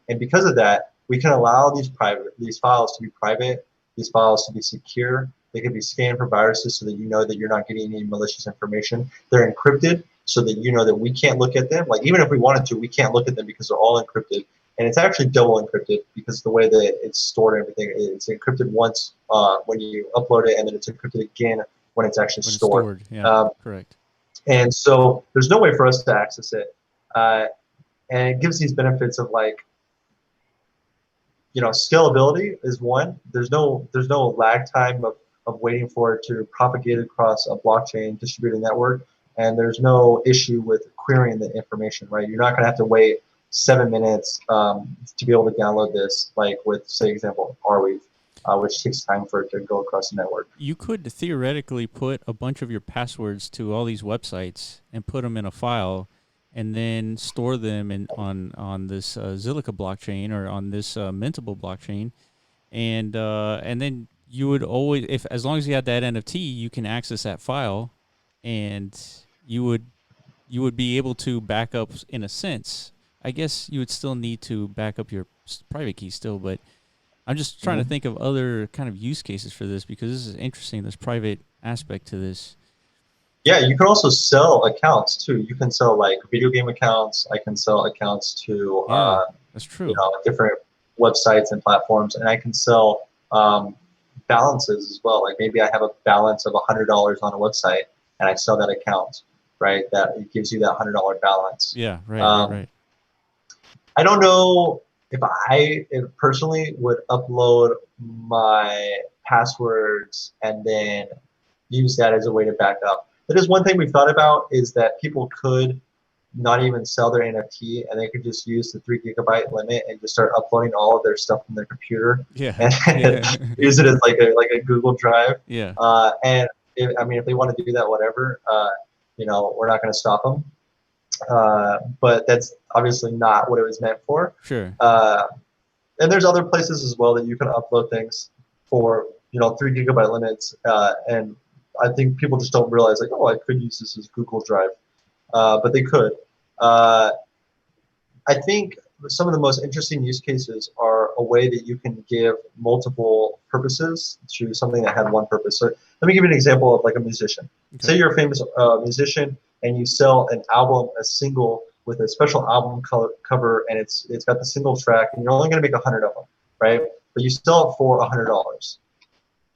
And because of that, we can allow these files to be private, these files to be secure. They can be scanned for viruses so that you know that you're not getting any malicious information. They're encrypted so that you know that we can't look at them. Like even if we wanted to, we can't look at them because they're all encrypted. And it's actually double encrypted because the way that it's stored and everything, it's encrypted once when you upload it, and then it's encrypted again when it's actually stored. Yeah, correct. And so there's no way for us to access it. And it gives these benefits of like, scalability is one. There's no lag time of waiting for it to propagate across a blockchain distributed network. And there's no issue with querying the information, right? You're not going to have to wait 7 minutes to be able to download this, like with, say, example, Arweave, which takes time for it to go across the network. You could theoretically put a bunch of your passwords to all these websites and put them in a file and then store them on this Zilliqa blockchain or on this Mintable blockchain. And then you would always, as long as you had that NFT, you can access that file, and you would be able to back up in a sense. I guess you would still need to back up your private key still, but I'm just trying to think of other kind of use cases for this because this is interesting, this private aspect to this. Yeah, you can also sell accounts too. You can sell like video game accounts. I can sell accounts to that's true. Different websites and platforms, and I can sell balances as well. Like maybe I have a balance of $100 on a website, and I sell that account, right? That it gives you that $100 balance. Yeah, right. I don't know if I personally would upload my passwords and then use that as a way to back up. That is one thing we've thought about, is that people could not even sell their NFT and they could just use the 3 GB limit and just start uploading all of their stuff from their computer. And use it as like a Google Drive. Yeah. And if they want to do that, whatever, we're not going to stop them. But that's obviously not what it was meant for. Sure. And there's other places as well that you can upload things for 3 GB limits, and I think people just don't realize, like, oh, I could use this as Google Drive, but they could. I think some of the most interesting use cases are a way that you can give multiple purposes to something that had one purpose. So let me give you an example of like a musician. Okay. Say you're a famous musician and you sell an album, a single with a special album cover, and it's got the single track, and you're only going to make 100 of them, right? But you sell it for $100.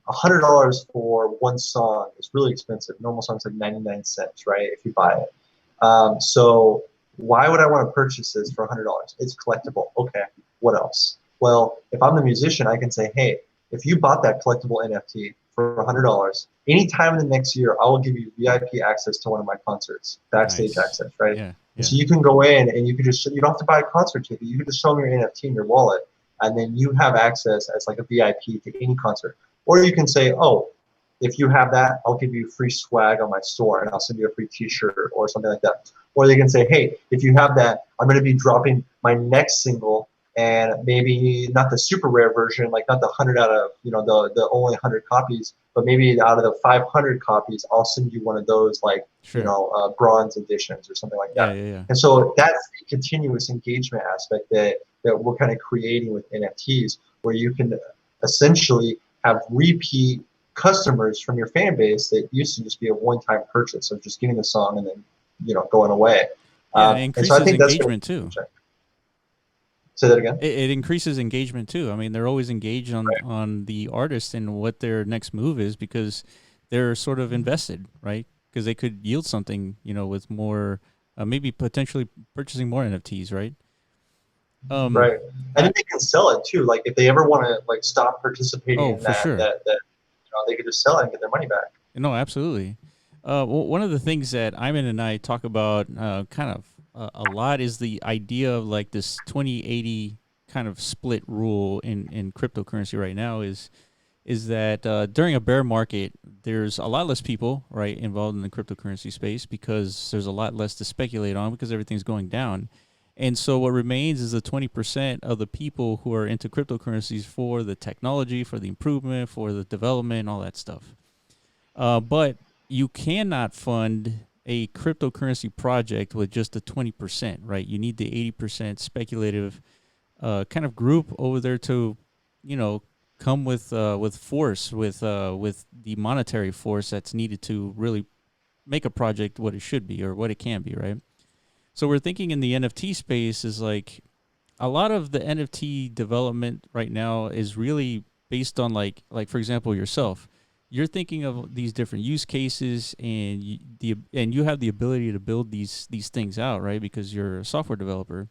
$100 for one song is really expensive. Normal song's like 99 cents, right? If you buy it. So why would I want to purchase this for $100? It's collectible. Okay, what else? Well, if I'm the musician, I can say, hey, if you bought that collectible NFT for $100, anytime in the next year, I will give you VIP access to one of my concerts, backstage access, right? Yeah. So you can go in and you can you don't have to buy a concert ticket. You can just show them your NFT in your wallet, and then you have access as like a VIP to any concert. Or you can say, oh, if you have that, I'll give you free swag on my store, and I'll send you a free t-shirt or something like that. Or they can say, hey, if you have that, I'm going to be dropping my next single, and maybe not the super rare version, like not the 100 out of, the only 100 copies, but maybe out of the 500 copies, I'll send you one of those, like, bronze editions or something like that. Yeah. And so that's the continuous engagement aspect that we're kind of creating with NFTs, where you can essentially have repeat customers from your fan base that used to just be a one-time purchase of just getting the song and then going away. Yeah, it increases engagement too. Say that again. It increases engagement too. I mean, they're always engaged on the artist and what their next move is, because they're sort of invested, right? Because they could yield something, with more, maybe potentially purchasing more NFTs, right? Right, and then they can sell it too. Like if they ever want to like stop participating in that, sure. that they could just sell it and get their money back. No, absolutely. Well, one of the things that Iman and I talk about kind of a lot is the idea of like this 20-80 kind of split rule in cryptocurrency right now. Is is that during a bear market, there's a lot less people, right, involved in the cryptocurrency space because there's a lot less to speculate on because everything's going down. And so what remains is the 20% of the people who are into cryptocurrencies for the technology, for the improvement, for the development, all that stuff. But you cannot fund a cryptocurrency project with just the 20%, right? You need the 80% speculative kind of group over there to, you know, come with force, with the monetary force that's needed to really make a project what it should be or what it can be, right? So we're thinking in the NFT space is like a lot of the NFT development right now is really based on like for example yourself. You're thinking of these different use cases and you have the ability to build these things out, right? Because you're a software developer.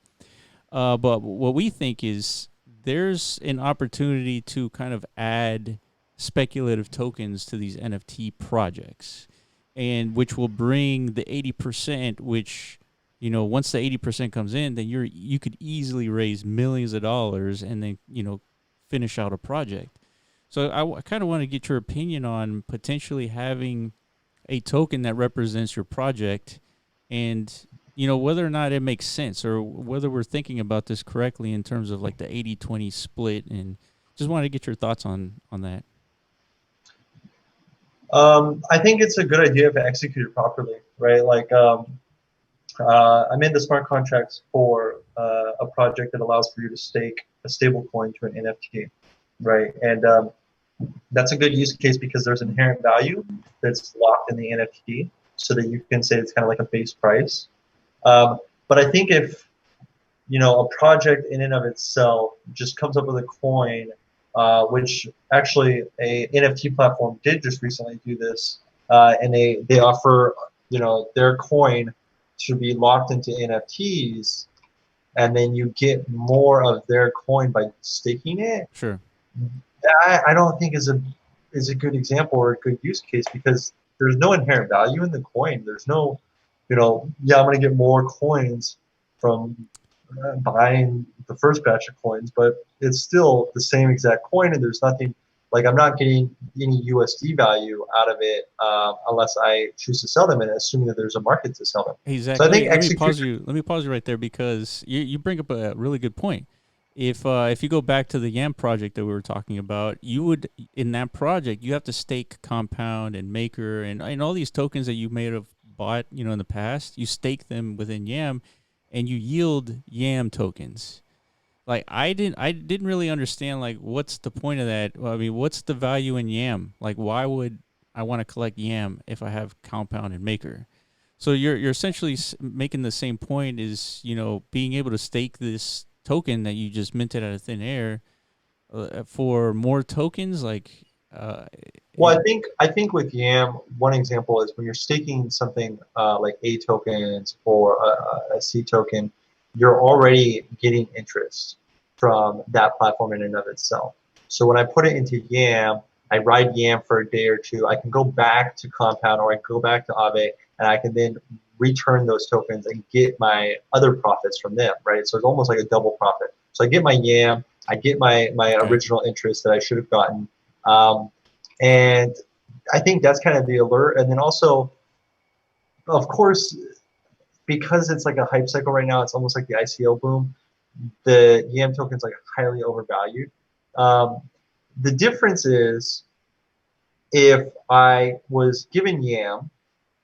But what we think is there's an opportunity to kind of add speculative tokens to these NFT projects, and which will bring the 80%, which, you know, once the 80% comes in, then you could easily raise millions of dollars and then, you know, finish out a project. So I kind of want to get your opinion on potentially having a token that represents your project, and, you know, whether or not it makes sense or whether we're thinking about this correctly in terms of like the 80-20 split, and just wanted to get your thoughts on that. I think it's a good idea if executed properly, right? Like, I made the smart contracts for a project that allows for you to stake a stable coin to an NFT, right? And that's a good use case because there's inherent value that's locked in the NFT, so that you can say it's kind of like a base price. But I think if, you know, a project in and of itself just comes up with a coin, which actually a NFT platform did just recently do this, and they offer, you know, their coin to be locked into NFTs, and then you get more of their coin by staking it. Sure. I don't think is a good example or a good use case because there's no inherent value in the coin. There's no, you know, yeah, I'm going to get more coins from buying the first batch of coins, but it's still the same exact coin, and there's nothing, like, I'm not getting any USD value out of it unless I choose to sell them, and assuming that there's a market to sell them. Hey, Zach, so I think let me pause you. Let me pause you right there because you bring up a really good point. If you go back to the YAM project that we were talking about, you would, in that project, you have to stake Compound and Maker and all these tokens that you may have bought, you know, in the past. You stake them within YAM, and you yield YAM tokens. Like I didn't really understand, like, what's the point of that? Well, I mean, what's the value in YAM? Like, why would I want to collect YAM if I have Compound and Maker? So you're essentially making the same point, is, you know, being able to stake this token that you just minted out of thin air for more tokens, like. Well, I think with YAM, one example is when you're staking something like A tokens or a C token, you're already getting interest from that platform in and of itself. So when I put it into YAM, I ride YAM for a day or two. I can go back to Compound or I can go back to Aave, and I can then return those tokens and get my other profits from them, right? So it's almost like a double profit. So I get my YAM, I get my original interest that I should have gotten. And I think that's kind of the alert. And then also, of course, because it's like a hype cycle right now, it's almost like the ICO boom. The YAM token is like highly overvalued. The difference is if I was given YAM,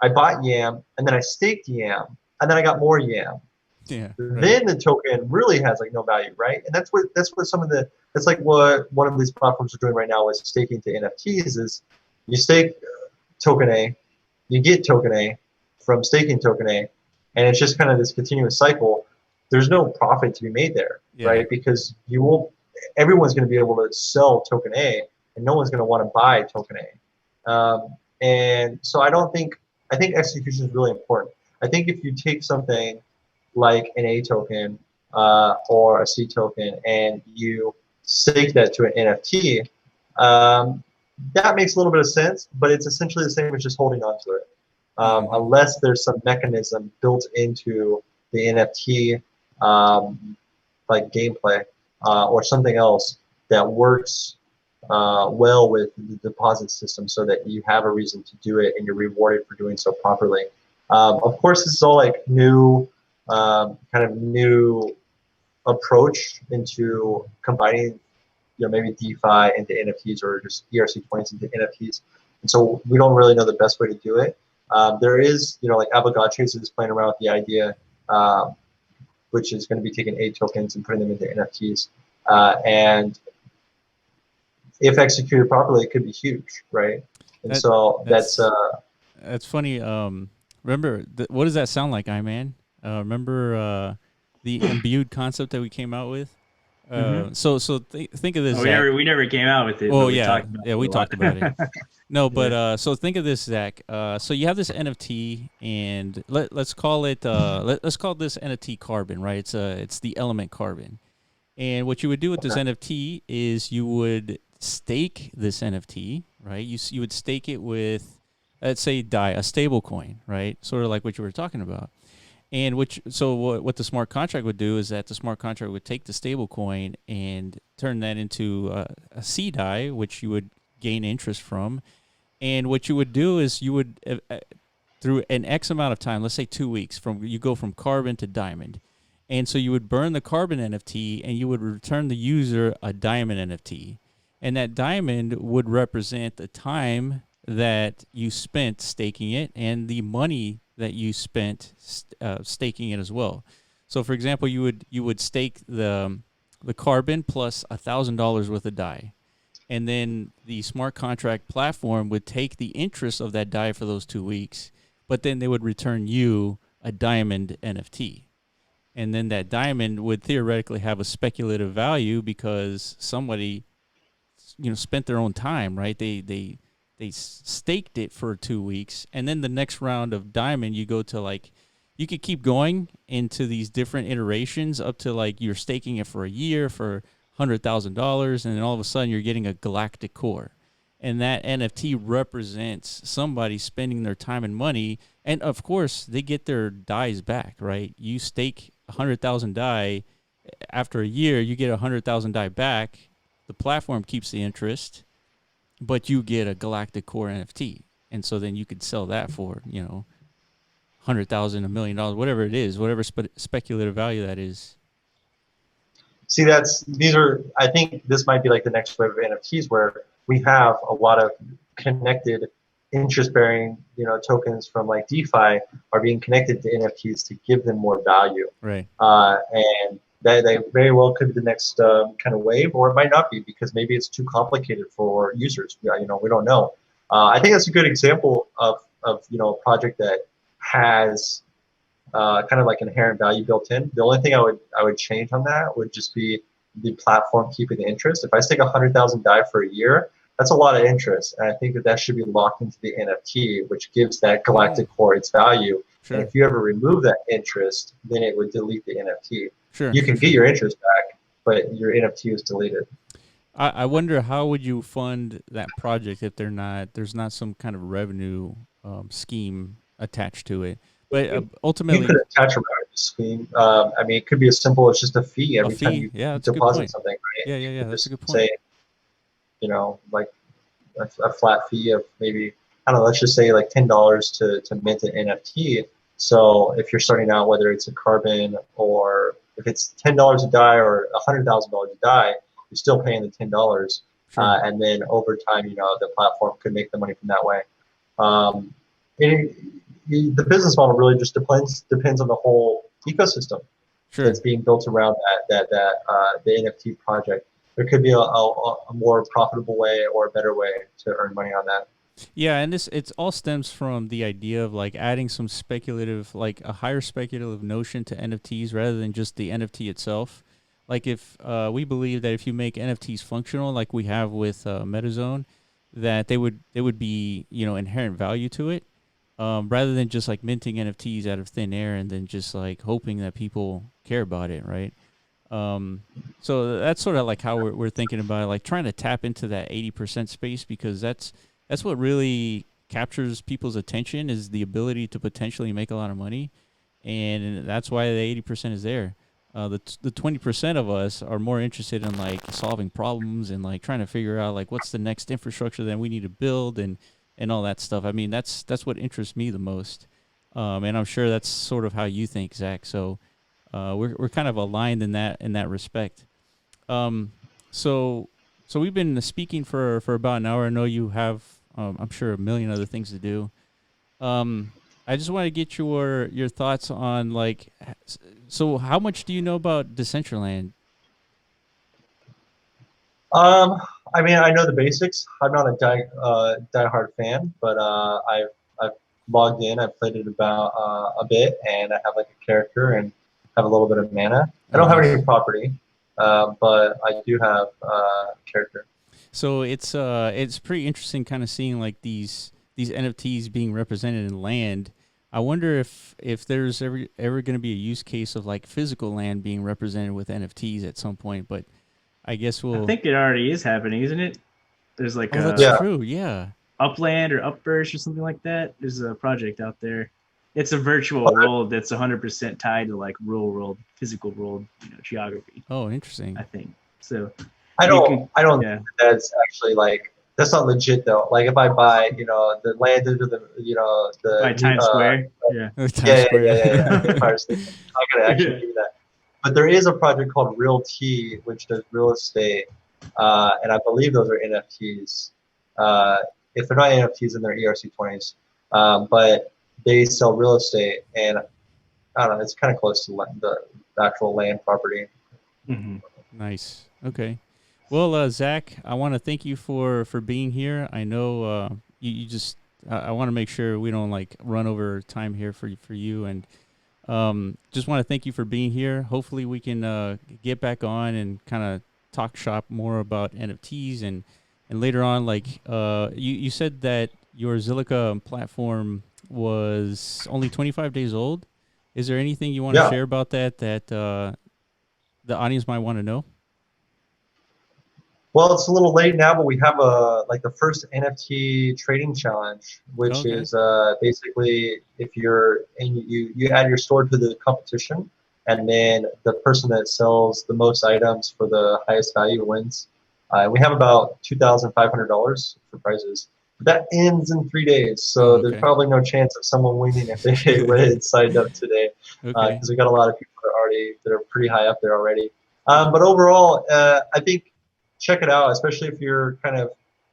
I bought YAM, and then I staked YAM, and then I got more YAM. Yeah. Then the token really has like no value, right? And that's what some of the, that's like what one of these platforms are doing right now is staking to NFTs. Is you stake token A, you get token A from staking token A, and it's just kind of this continuous cycle. There's no profit to be made there, right? Because you won't, everyone's going to be able to sell token A, and no one's going to want to buy token A. And so I think execution is really important. I think if you take something like an A token or a C token and you stake that to an NFT, that makes a little bit of sense, but it's essentially the same as just holding on to it. Unless there's some mechanism built into the NFT, like gameplay or something else that works well with the deposit system so that you have a reason to do it and you're rewarded for doing so properly. Of course, this is all like new, kind of new approach into combining, maybe DeFi into NFTs or just ERC20s into NFTs. And so we don't really know the best way to do it. There is, like Avogadros is playing around with the idea, which is going to be taking A tokens and putting them into NFTs. And if executed properly, it could be huge, right? And that's funny. Remember, what does that sound like, Iman? Remember the imbued concept that we came out with? So think of this. Zach. We never came out with it. Oh yeah, we talked about it. No, but Yeah. So think of this, Zach. So you have this NFT, and let's call it let's call this NFT Carbon, right? It's the element Carbon. And what you would do with this NFT is you would stake this NFT, right? You would stake it with, let's say, DAI, a stable coin, right? Sort of like what you were talking about. And what the smart contract would do is that the smart contract would take the stable coin and turn that into a CDAI, which you would gain interest from. And what you would do is you would, through an X amount of time, let's say 2 weeks, you go from Carbon to Diamond. And so you would burn the Carbon NFT and you would return the user a Diamond NFT. And that Diamond would represent the time that you spent staking it and the money that you spent staking it as well. So, for example, you would stake the Carbon plus $1,000 worth of DAI, and then the smart contract platform would take the interest of that DAI for those 2 weeks, but then they would return you a Diamond NFT, and then that Diamond would theoretically have a speculative value because somebody, spent their own time, right? They staked it for 2 weeks, and then the next round of Diamond, you go to you could keep going into these different iterations up to you're staking it for a year for $100,000, and then all of a sudden you're getting a galactic core, and that NFT represents somebody spending their time and money, and of course they get their DAIs back, right? You stake 100,000 DAI, after a year you get 100,000 DAI back. The platform keeps the interest, but you get a galactic core NFT, and so then you could sell that for $100,000, $1 million, whatever it is, whatever speculative value that is. See, I think this might be like the next wave of NFTs where we have a lot of connected interest-bearing, tokens from like DeFi are being connected to NFTs to give them more value. Right. And they very well could be the next kind of wave, or it might not be because maybe it's too complicated for users. We don't know. I think that's a good example of a project that has kind of like inherent value built in. The only thing I would change on that would just be the platform keeping the interest. If I stake 100,000 DAI for a year, that's a lot of interest, and I think that should be locked into the NFT, which gives that galactic core its value. Sure. And if you ever remove that interest, then it would delete the NFT. Sure, you can get your interest back, but your NFT is deleted. I wonder how would you fund that project if there's not some kind of revenue scheme attached to it. But ultimately, you could attach a revenue scheme. It could be as simple as just a fee every time you deposit something, right? Yeah. That's a good point. Say, like a flat fee of maybe, I don't know, let's just say like $10 to mint an NFT. So if you're starting out, whether it's a Carbon or if it's $10 a DAI or $100,000 a DAI, you're still paying the $10. Sure. And then over time, the platform could make the money from that way. The business model really just depends on the whole ecosystem that's being built around the NFT project. There could be a more profitable way or a better way to earn money on that. Yeah, and it all stems from the idea of adding some speculative, a higher speculative notion to NFTs rather than just the NFT itself. If we believe that if you make NFTs functional, like we have with MetaZone, that they would be inherent value to it, rather than just minting NFTs out of thin air and then just hoping that people care about it, right? So that's sort of how we're thinking about it, trying to tap into that 80% space, because that's what really captures people's attention, is the ability to potentially make a lot of money, and that's why the 80% is there. the 20% of us are more interested in like solving problems and like trying to figure out like what's the next infrastructure that we need to build and all that stuff. I mean, that's what interests me the most. And I'm sure that's sort of how you think, Zach. So we're kind of aligned in that respect. So we've been speaking for about an hour. I know you have, I'm sure, a million other things to do. I just want to get your thoughts on like, so how much do you know about Decentraland? I mean, I know the basics. I'm not a die-hard fan, but I've logged in. I've played it about a bit, and I have like a character and have a little bit of mana. I don't have any property, but I do have character. So it's pretty interesting, kind of seeing like these NFTs being represented in land. I wonder if there's ever going to be a use case of like physical land being represented with NFTs at some point, but I guess I think it already is happening, isn't it? There's like that's true, yeah. Upland or Upburch or something like that. There's a project out there. It's a virtual world that's 100% tied to like real world, physical world, geography. Oh, interesting. I think so. I don't think that's actually like, that's not legit though. Like if I buy, the land into the by Times Square. Yeah. I'm gonna actually do that. But there is a project called Real T, which does real estate, and I believe those are NFTs. If they're not NFTs, then they're ERC20s. But they sell real estate, and I don't know, it's kind of close to the actual land property. Mm-hmm. Nice. Okay. Well, Zach, I want to thank you for being here. I know you just. I want to make sure we don't like run over time here for you, and just want to thank you for being here. Hopefully, we can get back on and kind of talk shop more about NFTs and later on. Like you said that your Zilliqa platform was only 25 days old. Is there anything you want to share about that the audience might want to know? Well, it's a little late now, but we have the first NFT trading challenge, which is basically if you're you add your store to the competition, and then the person that sells the most items for the highest value wins. We have about $2,500 for prizes. But that ends in 3 days, so there's probably no chance of someone winning if they signed up today, because we got a lot of people that are pretty high up there already. But overall, I think. Check it out, especially if you're kind of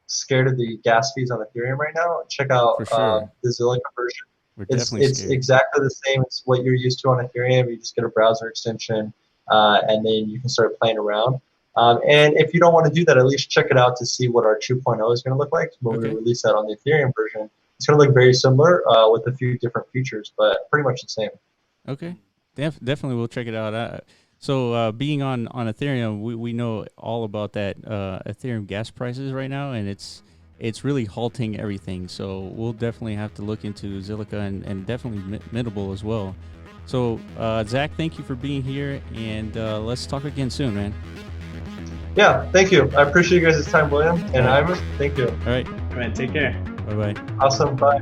scared of the gas fees on Ethereum right now. Check out the Zilliqa version. It's exactly the same as what you're used to on Ethereum. You just get a browser extension, and then you can start playing around. And if you don't want to do that, at least check it out to see what our 2.0 is going to look like. When we release that on the Ethereum version, it's going to look very similar with a few different features, but pretty much the same. Okay, definitely we'll check it out. So being on Ethereum, we know all about that Ethereum gas prices right now, and it's really halting everything. So we'll definitely have to look into Zilliqa and definitely Mintable as well. So Zach, thank you for being here, and let's talk again soon, man. Yeah, thank you. I appreciate you guys' time, William and Ivan. Thank you. All right. All right, take care. Bye-bye. Awesome. Bye.